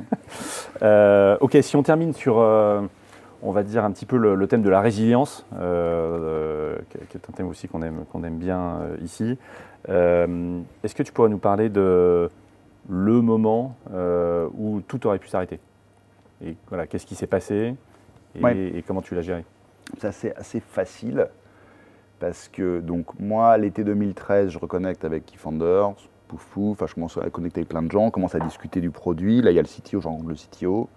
ça. Ok, si on termine sur, on va dire un petit peu le thème de la résilience, qui est un thème aussi qu'on aime bien ici. Est-ce que tu pourrais nous parler de le moment où tout aurait pu s'arrêter? Et voilà, qu'est-ce qui s'est passé et comment tu l'as géré? C'est assez facile. Parce que donc moi, l'été 2013, je reconnecte avec Keyfounders, pouf pouf, je commence à connecter avec plein de gens, on commence à discuter du produit. Là, il y a le CTO, je rencontre le CTO.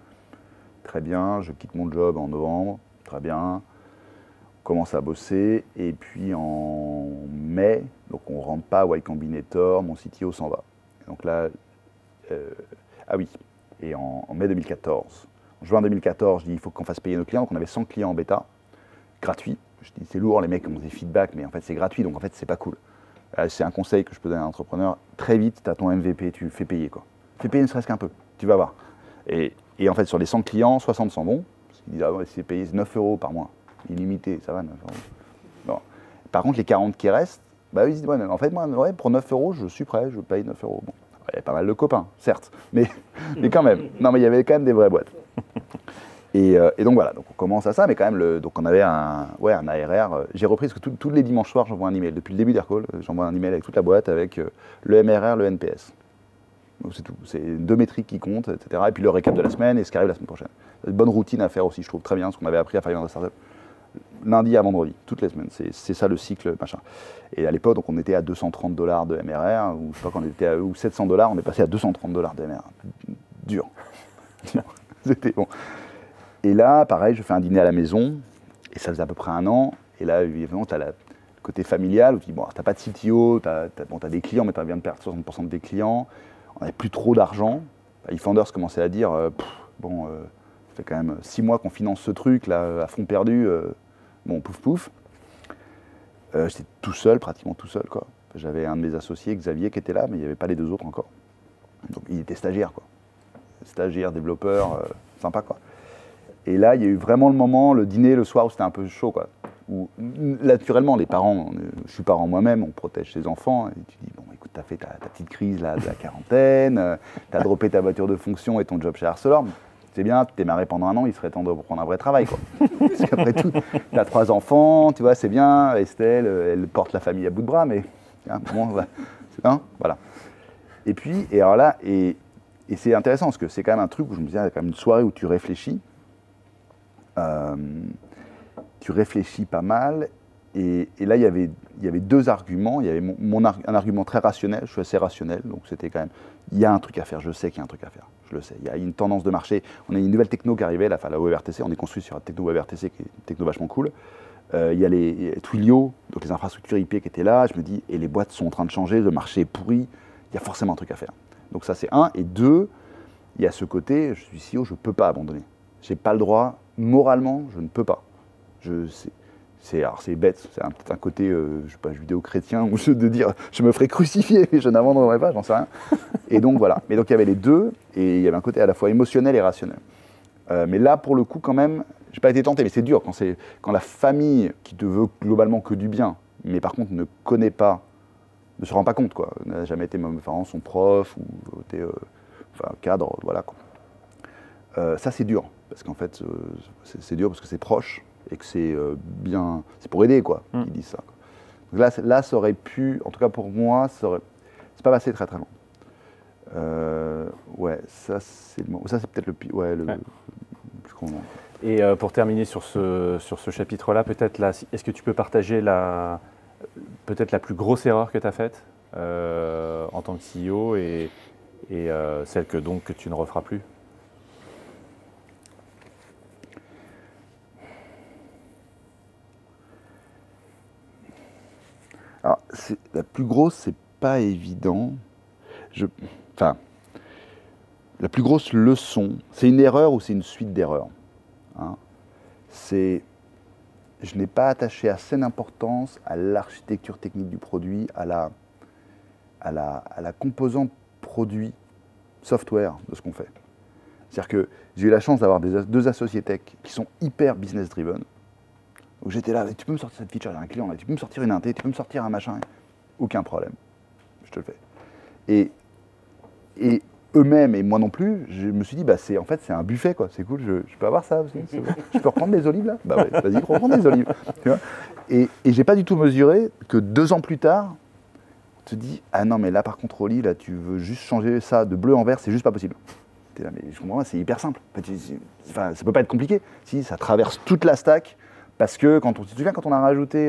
Très bien, je quitte mon job en novembre, très bien. On commence à bosser. Et puis en mai, donc on ne rentre pas à Y Combinator, mon CTO s'en va. Et donc là, ah oui, et en mai 2014, en juin 2014, je dis il faut qu'on fasse payer nos clients. Donc on avait 100 clients en bêta, gratuits. Je dis c'est lourd, les mecs ont des feedbacks, mais en fait c'est gratuit, donc en fait c'est pas cool. C'est un conseil que je peux donner à un entrepreneur. Très vite, tu as ton MVP, tu fais payer quoi. Fais payer ne serait-ce qu'un peu, tu vas voir. Et en fait sur les 100 clients, 60 s'en vont. Parce qu'ils disent ah ouais, c'est payé 9 € par mois, illimité, ça va 9 €. Bon. Par contre les 40 qui restent, bah ils disent ouais, mais en fait moi ouais, pour 9 € je suis prêt, je paye 9 €. Bon, il y a pas mal de copains, certes, mais quand même. Non mais il y avait quand même des vraies boîtes. Et donc voilà, donc on commence à ça, mais quand même, donc on avait un ARR. J'ai repris parce que tous les dimanches soirs, j'envoie un email. Depuis le début d'Aircall, j'envoie un email avec toute la boîte avec le MRR, le NPS. Donc c'est tout. C'est 2 métriques qui comptent, etc. Et puis le récap de la semaine et ce qui arrive la semaine prochaine. C'est une bonne routine à faire aussi, je trouve très bien, ce qu'on avait appris à faire dans la startup. Lundi à vendredi, toutes les semaines. C'est ça le cycle, machin. Et à l'époque, donc on était à $230 de MRR, ou je sais pas, quand on était à ou $700, on est passé à $230 de MRR. Dur. C'était bon. Et là, pareil, je fais un dîner à la maison, et ça faisait à peu près 1 an. Et là, évidemment, tu as le côté familial, où tu dis, bon, tu n'as pas de CTO, tu as des clients, mais tu viens de perdre 60% de tes clients. On n'avait plus trop d'argent. eFounders commençait à dire, ça fait quand même 6 mois qu'on finance ce truc, là, à fond perdu. Bon, pouf pouf. J'étais tout seul, pratiquement tout seul, quoi. J'avais un de mes associés, Xavier, qui était là, mais il n'y avait pas les 2 autres encore. Donc, il était stagiaire, quoi. Stagiaire, développeur, sympa, quoi. Et là, il y a eu vraiment le moment, le dîner, le soir, où c'était un peu chaud, quoi. Où, naturellement, les parents, je suis parent moi-même, on protège ses enfants, et tu dis, bon, écoute, t'as fait ta petite crise là, de la quarantaine, t'as droppé ta voiture de fonction et ton job chez Arcelor, c'est bien, tu t'es marré pendant 1 an, il serait temps de reprendre un vrai travail, quoi. Parce qu'après tout, t'as 3 enfants, tu vois, c'est bien, Estelle, elle porte la famille à bout de bras, mais, bon, voilà. Et puis, et alors là, et c'est intéressant, parce que c'est quand même un truc où je me disais, il y a quand même une soirée où tu réfléchis, pas mal, et là il y avait 2 arguments. Il y avait un argument très rationnel, je suis assez rationnel, donc c'était quand même, il y a un truc à faire, je sais qu'il y a un truc à faire, je le sais, il y a une tendance de marché, on a une nouvelle techno qui arrivait, la WebRTC, on est construit sur la techno WebRTC qui est une techno vachement cool. Il y a les Twilio, donc les infrastructures IP qui étaient là, je me dis, et les boîtes sont en train de changer, le marché est pourri, il y a forcément un truc à faire. Donc ça c'est 1, et 2, il y a ce côté, je suis CEO, je ne peux pas abandonner, j'ai pas le droit, moralement, je ne peux pas. Alors c'est bête, c'est peut-être un côté, je sais pas, judéo-chrétien, ou de dire je me ferai crucifier, mais je n'abandonnerai pas, j'en sais rien. Et donc voilà. Mais donc il y avait les 2, et il y avait un côté à la fois émotionnel et rationnel. Mais là, pour le coup, quand même, j'ai pas été tenté, mais c'est dur quand la famille qui te veut globalement que du bien, mais par contre ne connaît pas, ne se rend pas compte, quoi. N'a jamais été, mes parents sont profs ou étaient cadre, voilà, quoi. Ça c'est dur, parce qu'en fait, c'est dur parce que c'est proche et que c'est bien, c'est pour aider, quoi, qu'ils disent ça, quoi. Donc là, ça aurait pu, en tout cas pour moi, c'est pas passé très très loin. Ouais, ça c'est peut-être le plus grand moment. Et pour terminer sur ce chapitre-là, peut-être là, est-ce que tu peux partager peut-être la plus grosse erreur que tu as faite en tant que CEO et celle que tu ne referas plus? Alors, la plus grosse, c'est pas évident. enfin, la plus grosse leçon, c'est une erreur ou c'est une suite d'erreurs, hein. Je n'ai pas attaché assez d'importance à l'architecture technique du produit, à la composante produit software de ce qu'on fait. C'est-à-dire que j'ai eu la chance d'avoir deux associés tech qui sont hyper business driven. Donc j'étais là, tu peux me sortir cette feature, il y a un client là, tu peux me sortir une inté, tu peux me sortir un machin, aucun problème, je te le fais. Et eux-mêmes et moi non plus, je me suis dit, bah en fait c'est un buffet quoi, c'est cool, je peux avoir ça aussi, je peux reprendre des olives là. Bah ouais, vas-y, reprends des olives. Tu vois, et j'ai pas du tout mesuré que 2 ans plus tard, on te dit, ah non mais là par contre Oli, là tu veux juste changer ça de bleu en vert, c'est juste pas possible. T'es là, mais je comprends pas, c'est hyper simple. Enfin, ça peut pas être compliqué. Si, ça traverse toute la stack, parce que tu te souviens quand on a rajouté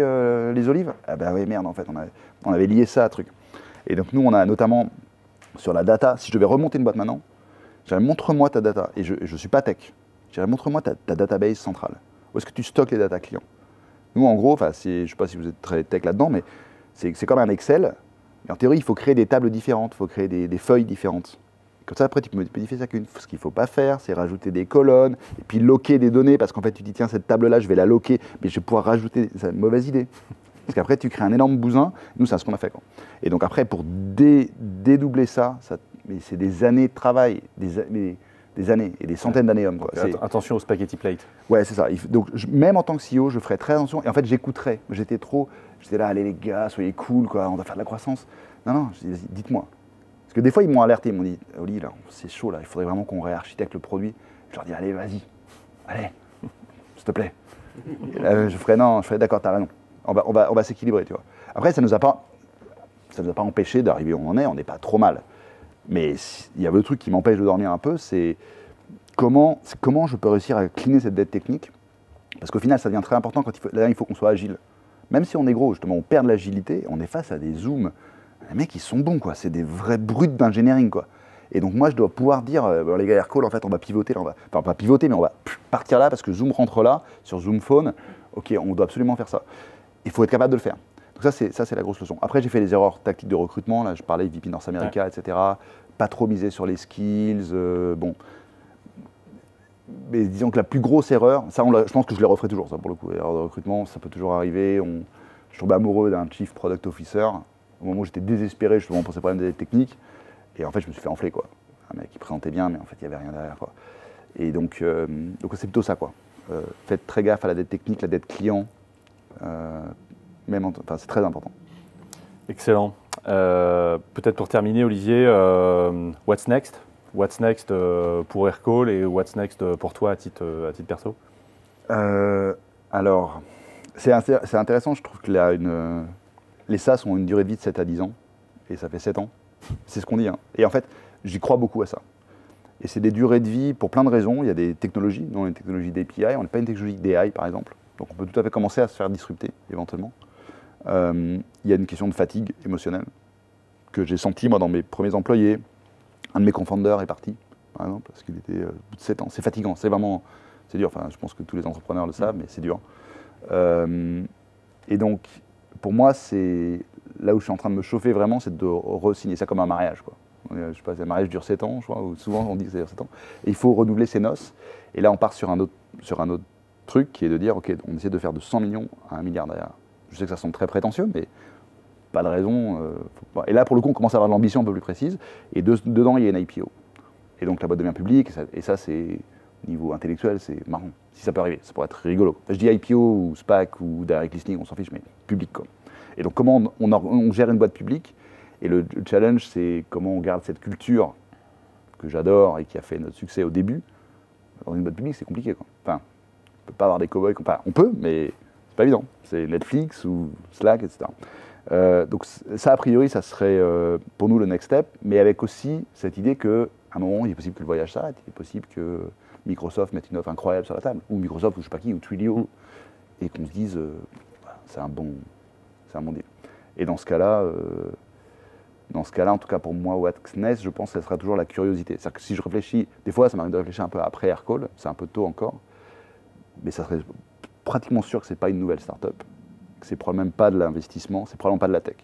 les olives, ah bah oui merde en fait, on avait lié ça à truc. Et donc nous on a notamment sur la data, si je devais remonter une boîte maintenant, je dirais montre-moi ta data, et je suis pas tech, je dirais montre-moi ta database centrale. Où est-ce que tu stockes les data clients? Nous en gros, je sais pas si vous êtes très tech là-dedans, mais c'est comme un Excel, et en théorie il faut créer des tables différentes, il faut créer des feuilles différentes. Comme ça, après, tu peux modifier ça qu'une. Ce qu'il ne faut pas faire, c'est rajouter des colonnes, et puis loquer des données, parce qu'en fait, tu dis, tiens, cette table-là, je vais la loquer, mais je vais pouvoir rajouter. C'est une mauvaise idée. Parce qu'après, tu crées un énorme bousin. Nous, c'est ce qu'on a fait, quoi. Et donc, après, pour dédoubler ça mais c'est des années de travail, des années, et des centaines d'années hommes, quoi. Attention au spaghetti plate. Ouais, c'est ça. Donc, même en tant que CEO, je ferais très attention. Et en fait, j'écouterais. J'étais là, allez, les gars, soyez cool, quoi, on va faire de la croissance. Non, je dis, vas-y, dites-moi. Parce que des fois, ils m'ont alerté, ils m'ont dit, Oli, là, c'est chaud, là, il faudrait vraiment qu'on réarchitecte le produit. Je leur dis, allez, vas-y, allez, s'il te plaît. Et là, je ferais, d'accord, t'as raison. On va s'équilibrer, tu vois. Après, ça nous a pas empêché d'arriver où on en est, on n'est pas trop mal. Mais il y a le truc qui m'empêche de dormir un peu, c'est comment je peux réussir à cleaner cette dette technique. Parce qu'au final, ça devient très important quand il faut qu'on soit agile. Même si on est gros, justement, on perd de l'agilité, on est face à des zooms. Les mecs, ils sont bons, quoi. C'est des vrais brutes d'engineering, quoi. Et donc, moi, je dois pouvoir dire, les gars, Aircall, en fait, on va pivoter. Là, enfin, pas pivoter, mais on va partir là parce que Zoom rentre là, sur Zoom Phone. OK, on doit absolument faire ça. Il faut être capable de le faire. Donc, ça, c'est la grosse leçon. Après, j'ai fait des erreurs tactiques de recrutement. Là, je parlais de VP North America, etc. Pas trop miser sur les skills. Bon. Mais disons que la plus grosse erreur, ça, je pense que je les referai toujours, ça, pour le coup. L'erreur de recrutement, ça peut toujours arriver. Je tombe amoureux d'un Chief Product Officer. Au moment où j'étais désespéré justement pour ces problèmes de dette technique, et en fait je me suis fait enfler, quoi. Un mec qui présentait bien, mais en fait il n'y avait rien derrière, quoi. Et donc c'est plutôt ça, quoi. Faites très gaffe à la dette technique, la dette client, c'est très important. Excellent. Peut-être pour terminer, Olivier, what's next? What's next pour Aircall et what's next pour toi à titre perso? Alors, c'est intéressant, je trouve que les SaaS ont une durée de vie de 7 à 10 ans, et ça fait 7 ans. C'est ce qu'on dit, hein. Et en fait, j'y crois beaucoup à ça. Et c'est des durées de vie pour plein de raisons. Il y a des technologies, dont les technologies d'API. On n'est pas une technologie d'AI, par exemple. Donc on peut tout à fait commencer à se faire disrupter, éventuellement. Il y a une question de fatigue émotionnelle que j'ai senti, moi, dans mes premiers employés. Un de mes co-founders est parti, par exemple, parce qu'il était au bout de 7 ans. C'est fatigant, c'est dur. Enfin, je pense que tous les entrepreneurs le savent, mais c'est dur. Et donc, pour moi, c'est là où je suis en train de me chauffer vraiment, c'est de re-signer ça comme un mariage, quoi. Je sais pas, le mariage dure 7 ans, je crois, ou souvent on dit que ça dure 7 ans. Et il faut renouveler ses noces. Et là, on part sur un autre truc qui est de dire, OK, on essaie de faire de 100 millions à 1 milliard derrière. Je sais que ça semble très prétentieux, mais pas de raison. Et là, pour le coup, on commence à avoir de l'ambition un peu plus précise. Et dedans, il y a une IPO. Et donc, la boîte devient publique. Et ça, c'est, au niveau intellectuel, c'est marrant. Si ça peut arriver, ça pourrait être rigolo. Je dis IPO ou SPAC ou direct listing, on s'en fiche, mais public, quoi. Et donc, comment on gère une boîte publique? Et le challenge, c'est comment on garde cette culture que j'adore et qui a fait notre succès au début. Dans une boîte publique, c'est compliqué, quoi. Enfin, on peut pas avoir des cow-boys. Enfin, on peut, mais c'est pas évident. C'est Netflix ou Slack, etc. Donc ça, a priori, ça serait pour nous le next step, mais avec aussi cette idée qu'à un moment, il est possible que le voyage s'arrête, il est possible que Microsoft mette une offre incroyable sur la table, ou Microsoft, ou je sais pas qui, ou Twilio, et qu'on se dise, c'est un bon deal. Et dans ce cas-là, en tout cas pour moi, what's next, je pense que ça sera toujours la curiosité. C'est-à-dire que si je réfléchis, des fois, ça m'arrive de réfléchir un peu après Aircall, c'est un peu tôt encore, mais ça serait pratiquement sûr que c'est pas une nouvelle start-up. C'est probablement pas de l'investissement, c'est probablement pas de la tech.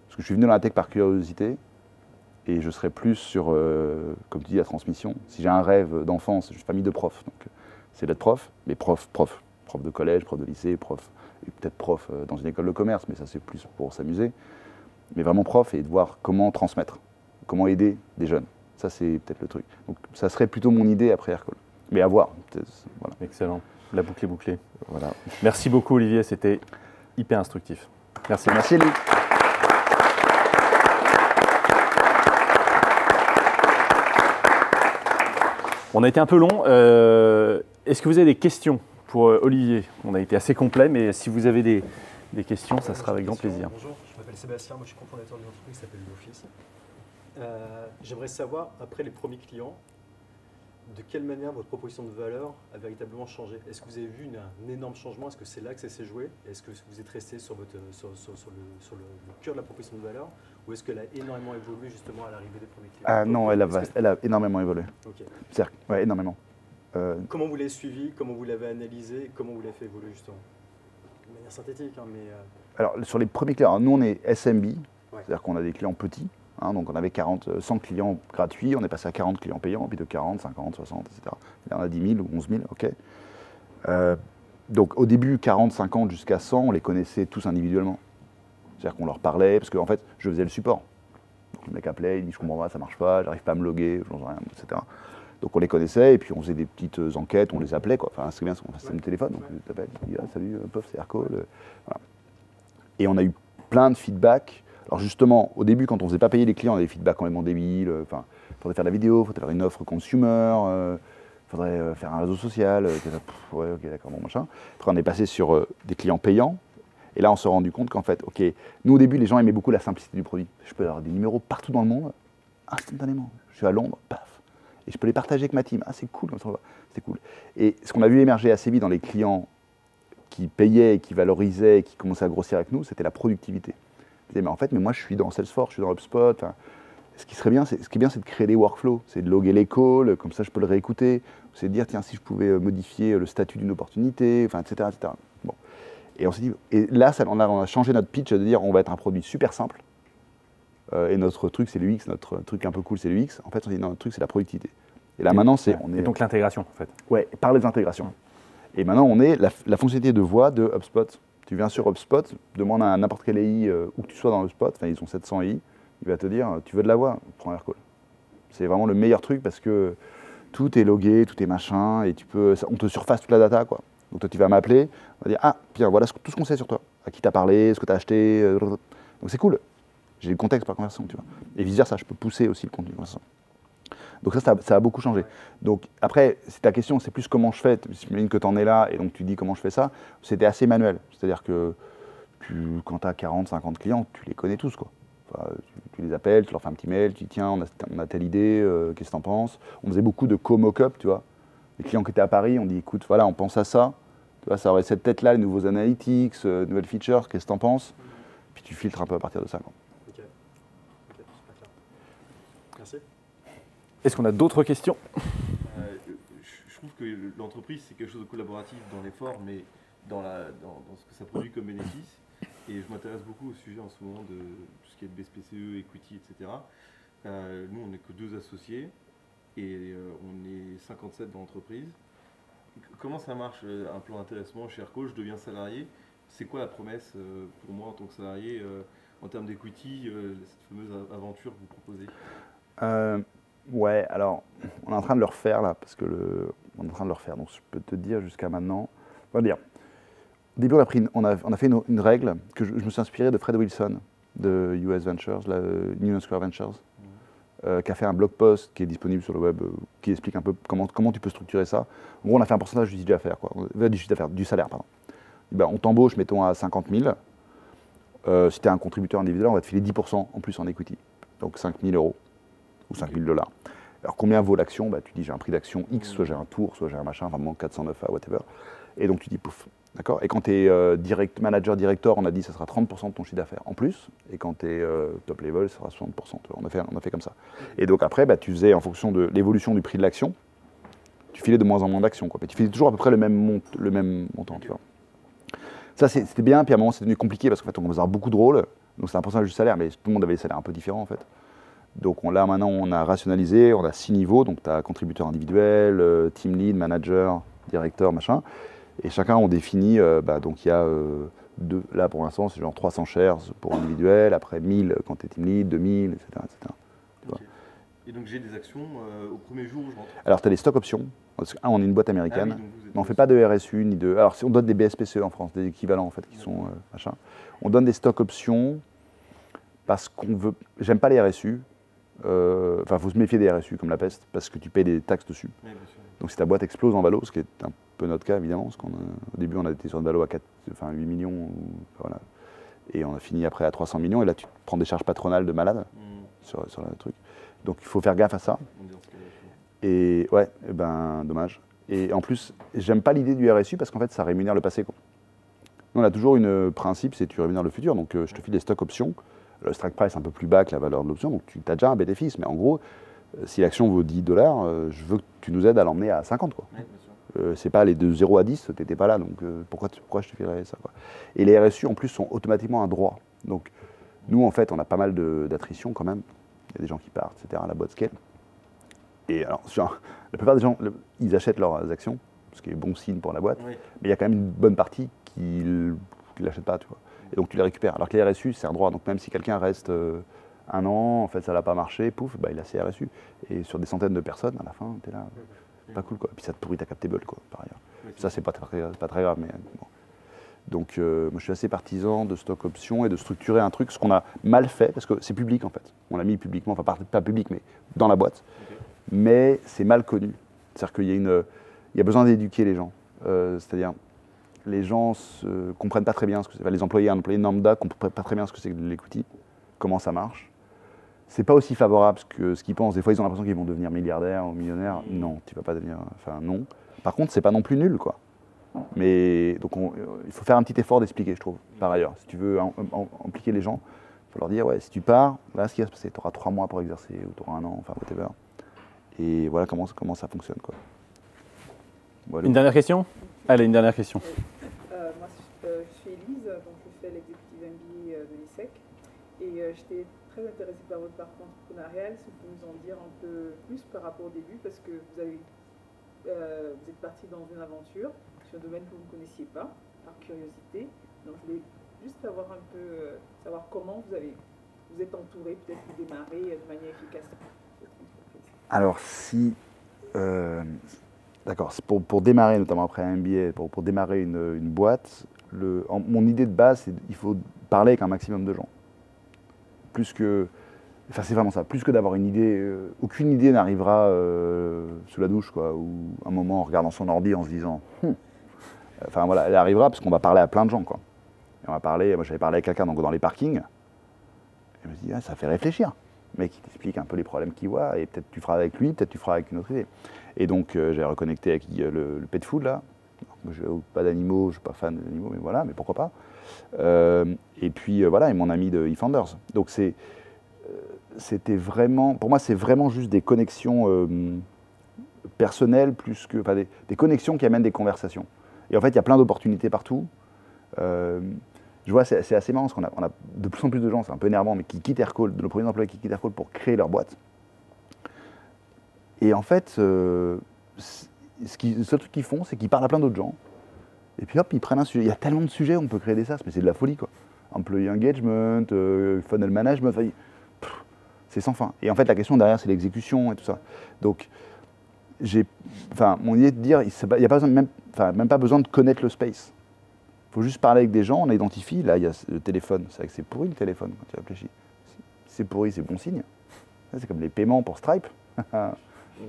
Parce que je suis venu dans la tech par curiosité, et je serai plus sur, comme tu dis, la transmission. Si j'ai un rêve d'enfance, je suis famille de profs, donc c'est d'être prof, mais prof de collège, prof de lycée, prof, et peut-être prof dans une école de commerce, mais ça c'est plus pour s'amuser. Mais vraiment prof et de voir comment transmettre, comment aider des jeunes. Ça c'est peut-être le truc. Donc ça serait plutôt mon idée après Aircall. Mais à voir. Voilà. Excellent. La boucle est bouclée. Voilà. Merci beaucoup Olivier, c'était hyper instructif. Merci. Merci Luc. On a été un peu long. Est-ce que vous avez des questions pour Olivier? On a été assez complet, mais si vous avez des questions, ça sera avec grand plaisir. Bonjour, je m'appelle Sébastien, moi je suis cofondateur d'une entreprise qui s'appelle l'Office. J'aimerais savoir, après les premiers clients, de quelle manière votre proposition de valeur a véritablement changé. Est-ce que vous avez vu un énorme changement? Est-ce que c'est là que ça s'est joué? Est-ce que vous êtes resté sur le cœur de la proposition de valeur? Ou est-ce qu'elle a énormément évolué justement à l'arrivée des premiers clients? Ah non, elle a énormément évolué. Okay. C'est-à-dire, ouais, énormément. Comment vous l'avez suivi? Comment vous l'avez analysé? Comment vous l'avez fait évoluer justement? De manière synthétique, hein, mais... Alors, sur les premiers clients, nous on est SMB, Ouais. c'est-à-dire qu'on a des clients petits. Hein, donc on avait 100 clients gratuits, on est passé à 40 clients payants, puis de 40, 50, 60, etc. Là on a 10 000 ou 11 000, ok. Donc au début, 40, 50 jusqu'à 100, on les connaissait tous individuellement. C'est-à-dire qu'on leur parlait, parce qu'en fait, je faisais le support. Donc le mec appelait, il dit je comprends pas, ça marche pas, j'arrive pas à me loguer, j'en sais rien, etc. Donc on les connaissait, et puis on faisait des petites enquêtes, on les appelait, quoi. Enfin, c'est bien, on faisait le téléphone, donc tu t'appelles, tu dis ah, salut, pof, c'est Aircall. Voilà. Et on a eu plein de feedback. Alors justement, au début, quand on ne faisait pas payer les clients, on avait des feedbacks complètement débiles. Enfin, il faudrait faire de la vidéo, il faudrait faire une offre consumer, il faudrait faire un réseau social. Ouais, ok, d'accord, bon, machin. Après, on est passé sur des clients payants. Et là, on s'est rendu compte qu'en fait, ok, nous au début, les gens aimaient beaucoup la simplicité du produit. Je peux avoir des numéros partout dans le monde, instantanément. Je suis à Londres, paf. Et je peux les partager avec ma team. Ah, c'est cool, comme ça, c'est cool. Et ce qu'on a vu émerger assez vite dans les clients qui payaient, qui valorisaient, qui commençaient à grossir avec nous, c'était la productivité. Mais en fait, moi je suis dans Salesforce, je suis dans HubSpot. Ce qui est bien, c'est de créer des workflows, c'est de loguer les calls, comme ça je peux le réécouter. C'est de dire tiens si je pouvais modifier le statut d'une opportunité, enfin etc. Bon. Et on s'est dit, et là on a changé notre pitch de dire on va être un produit super simple. Et notre truc c'est l'UX, notre truc un peu cool c'est l'UX. En fait on s'est dit non, notre truc c'est la productivité. Et là maintenant c'est Et donc l'intégration en fait. Ouais, par les intégrations. Et maintenant on est la fonctionnalité de voix de HubSpot. Tu viens sur HubSpot, demande à n'importe quel AI où que tu sois dans HubSpot, enfin ils ont 700 AI, il va te dire tu veux de la voix, prends Aircall. C'est vraiment le meilleur truc parce que tout est logué, tout est machin, et on te surface toute la data, quoi. Donc toi tu vas m'appeler, on va dire ah Pierre, voilà tout ce qu'on sait sur toi, à qui t'as parlé, ce que t'as acheté, donc c'est cool. J'ai le contexte par conversation, tu vois. Et vice versa, je peux pousser aussi le contenu de conversation. Donc ça a beaucoup changé. Donc après, c'est ta question, c'est plus comment je fais. J'imagine que tu en es là, et donc tu dis comment je fais ça. C'était assez manuel. C'est-à-dire que quand tu as 40, 50 clients, tu les connais tous, quoi. Enfin, tu les appelles, tu leur fais un petit mail, tu dis tiens, on a telle idée, qu'est-ce que tu en penses? On faisait beaucoup de co-mock-up, tu vois. Les clients qui étaient à Paris, on dit écoute, voilà, on pense à ça. Tu vois, ça aurait cette tête-là, les nouveaux analytics, nouvelles features, qu'est-ce que tu en penses? Puis tu filtres un peu à partir de ça, quoi. Ok, super clair. Merci. Est-ce qu'on a d'autres questions? Je trouve que l'entreprise, c'est quelque chose de collaboratif dans l'effort, mais dans ce que ça produit comme bénéfice. Et je m'intéresse beaucoup au sujet en ce moment de tout ce qui est de BSPCE, equity, etc. Nous, on n'est que 2 associés et on est 57 dans l'entreprise. Comment ça marche un plan d'intéressement chez Aircall? Je deviens salarié. C'est quoi la promesse pour moi en tant que salarié en termes d'equity, cette fameuse aventure que vous proposez? Ouais, alors, on est en train de le refaire là, parce que on est en train de le refaire, donc je peux te dire jusqu'à maintenant. On va dire, au début, on a fait une règle que je me suis inspiré de Fred Wilson, de US Ventures, Union Square Ventures, qui a fait un blog post qui est disponible sur le web, qui explique un peu comment tu peux structurer ça. En gros, on a fait un pourcentage du chiffre d'affaires, du salaire, pardon. Et ben, on t'embauche, mettons, à 50 000. Si tu es un contributeur individuel, on va te filer 10% en plus en equity, donc 5 000 euros. Ou 5 000 $. Alors combien vaut l'action? Bah, tu dis j'ai un prix d'action X, soit j'ai un tour, soit j'ai un machin, vraiment 409 à whatever. Et donc tu dis pouf, d'accord. Et quand tu es manager, director, on a dit ça sera 30% de ton chiffre d'affaires en plus. Et quand tu es top level, ça sera 60%. On a fait comme ça. Et donc après, bah, tu faisais en fonction de l'évolution du prix de l'action, tu filais de moins en moins d'actions, quoi. Mais tu filais toujours à peu près le même montant, tu vois. Ça c'était bien, puis à un moment c'est devenu compliqué parce qu'en fait on commençait à avoir beaucoup de rôles. Donc c'est un pourcentage du salaire, mais tout le monde avait des salaires un peu différents en fait. Donc là, maintenant, on a rationalisé, on a 6 niveaux. Donc tu as contributeur individuel, team lead, manager, directeur, machin. Et chacun, on définit, donc il y a là pour l'instant, c'est genre 300 shares pour individuel, après 1000 quand tu es team lead, 2000, etc. etc. Ok. Et donc j'ai des actions au premier jour où je rentre. Alors tu as les stock options. Parce que, on est une boîte américaine, Ah oui, donc vous êtes mais on ne fait pas de RSU ni de. Alors si on donne des BSPCE en France, des équivalents en fait qui sont machin. On donne des stock options parce qu'on veut. J'aime pas les RSU. Enfin, faut se méfier des RSU comme la peste parce que tu payes des taxes dessus. Oui, bien sûr. Donc si ta boîte explose en valo, ce qui est un peu notre cas évidemment, parce qu'au début on a été sur une valo à 8 millions, voilà, et on a fini après à 300 millions, et là tu prends des charges patronales de malade sur le truc. Donc il faut faire gaffe à ça. Et ouais, dommage. Et en plus, j'aime pas l'idée du RSU parce qu'en fait ça rémunère le passé, quoi. Nous, on a toujours une principe, c'est tu rémunères le futur, donc je te file des stock options, le strike price est un peu plus bas que la valeur de l'option, donc tu as déjà un bénéfice, mais en gros, si l'action vaut 10 $, je veux que tu nous aides à l'emmener à 50, quoi. Ouais, bien sûr. C'est pas les de 0 à 10, tu n'étais pas là, donc pourquoi je te filerais ça, quoi. Et les RSU en plus sont automatiquement un droit. Donc nous en fait on a pas mal d'attrition quand même. Il y a des gens qui partent, etc. La boîte scale. Et alors la plupart des gens, ils achètent leurs actions, ce qui est bon signe pour la boîte, Oui. mais il y a quand même une bonne partie qui ne l'achètent pas, tu vois. Et donc tu les récupères. Alors que les RSU c'est un droit, donc même si quelqu'un reste 1 an, en fait ça n'a pas marché, pouf, il a ses RSU. Et sur des centaines de personnes, à la fin, tu es là. Pas cool, quoi. Puis ça te pourrit ta cap table, quoi, par ailleurs. Oui, Ça, c'est pas très grave, mais bon. Donc, moi, je suis assez partisan de stock options et de structurer un truc, ce qu'on a mal fait, parce que c'est public, en fait. On l'a mis publiquement, enfin, pas public, mais dans la boîte. Ok. Mais c'est mal connu. C'est-à-dire qu'il y a besoin d'éduquer les gens. C'est-à-dire, les gens ne comprennent pas très bien ce que c'est. Enfin, les employés, un employé lambda ne comprennent pas très bien ce que c'est que l'equity, comment ça marche. C'est pas aussi favorable que ce qu'ils pensent. Des fois, ils ont l'impression qu'ils vont devenir milliardaires ou millionnaires. Non, tu vas pas devenir. Enfin, non. Par contre, c'est pas non plus nul, quoi. Mais donc, il faut faire un petit effort d'expliquer, je trouve. Par ailleurs, si tu veux impliquer les gens, il faut leur dire, ouais, si tu pars, là, ce qui va se passer, tu auras 3 mois pour exercer ou tu auras 1 an, enfin, whatever. Et voilà comment ça fonctionne, quoi. Voilà. Une dernière question? Allez, une dernière question. Moi, je suis Élise, donc je fais l'exécutive MBA de l'ISEC. Et j'étais très intéressée par votre parcours entrepreneurial. Si vous pouvez nous en dire un peu plus par rapport au début, parce que vous êtes parti dans une aventure sur un domaine que vous ne connaissiez pas, par curiosité. Donc je voulais juste savoir un peu, savoir comment vous êtes entouré, peut-être pour démarrer de manière efficace votre entreprise. Alors, d'accord, pour démarrer, notamment après un MBA, pour démarrer une boîte, mon idée de base, c'est qu'il faut parler avec un maximum de gens. C'est vraiment ça, plus que d'avoir une idée, aucune idée n'arrivera sous la douche, quoi, ou un moment en regardant son ordi en se disant, enfin voilà, elle arrivera parce qu'on va parler à plein de gens, quoi. Et on va parler, moi j'avais parlé avec quelqu'un dans les parkings, et je me dis, ça fait réfléchir. Le mec, il t'explique un peu les problèmes qu'il voit, et peut-être tu feras avec lui, peut-être tu feras avec une autre idée. Et donc j'ai reconnecté avec le pet food, là. Moi, je n'ai pas d'animaux, je ne suis pas fan d'animaux, mais voilà, mais pourquoi pas. Et puis voilà, et mon ami de eFounders. Donc c'était vraiment, pour moi, c'est vraiment juste des connexions personnelles, plus que, enfin, des connexions qui amènent des conversations. Et en fait, il y a plein d'opportunités partout. Je vois, c'est assez marrant, parce qu'on a de plus en plus de gens, c'est un peu énervant, mais qui quittent Aircall, de nos premiers employés qui quittent Aircall pour créer leur boîte. Et en fait, le seul truc qu'ils font, c'est qu'ils parlent à plein d'autres gens. Et puis hop, ils prennent un sujet. Il y a tellement de sujets où on peut créer des SaaS, mais c'est de la folie, quoi. Employee engagement, funnel management, c'est sans fin. Et en fait, la question derrière, c'est l'exécution et tout ça. Donc, mon idée de dire, il n'y a même pas besoin de connaître le space. Il faut juste parler avec des gens, on identifie. Là, il y a le téléphone. C'est vrai que c'est pourri le téléphone quand tu réfléchis. Si c'est pourri, c'est bon signe. C'est comme les paiements pour Stripe.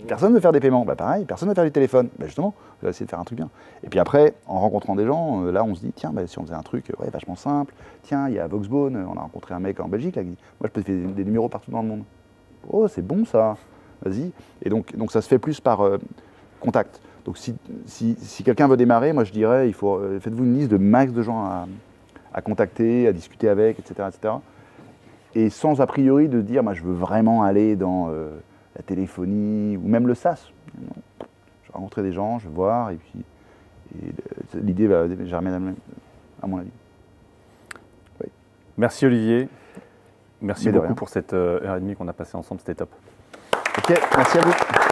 Personne ne veut faire des paiements. Pareil, personne ne veut faire du téléphone. Justement, on va essayer de faire un truc bien. Et puis après, en rencontrant des gens, là, on se dit, tiens, si on faisait un truc vachement simple. Tiens, il y a Voxbone, on a rencontré un mec en Belgique, là, qui dit, moi, je peux faire des numéros partout dans le monde. Oh, c'est bon, ça. Vas-y. Et donc, ça se fait plus par contact. Donc, si quelqu'un veut démarrer, moi, je dirais, faites-vous une liste de max de gens à contacter, à discuter avec, etc., etc. Et sans a priori de dire, moi, je veux vraiment aller dans la téléphonie ou même le SaaS. Non. Je vais rencontrer des gens, je vais voir, et puis l'idée va germer à mon avis. Oui. Merci Olivier. Merci Mais de beaucoup rien. pour cette heure et demie qu'on a passée ensemble, c'était top. Ok, merci à vous.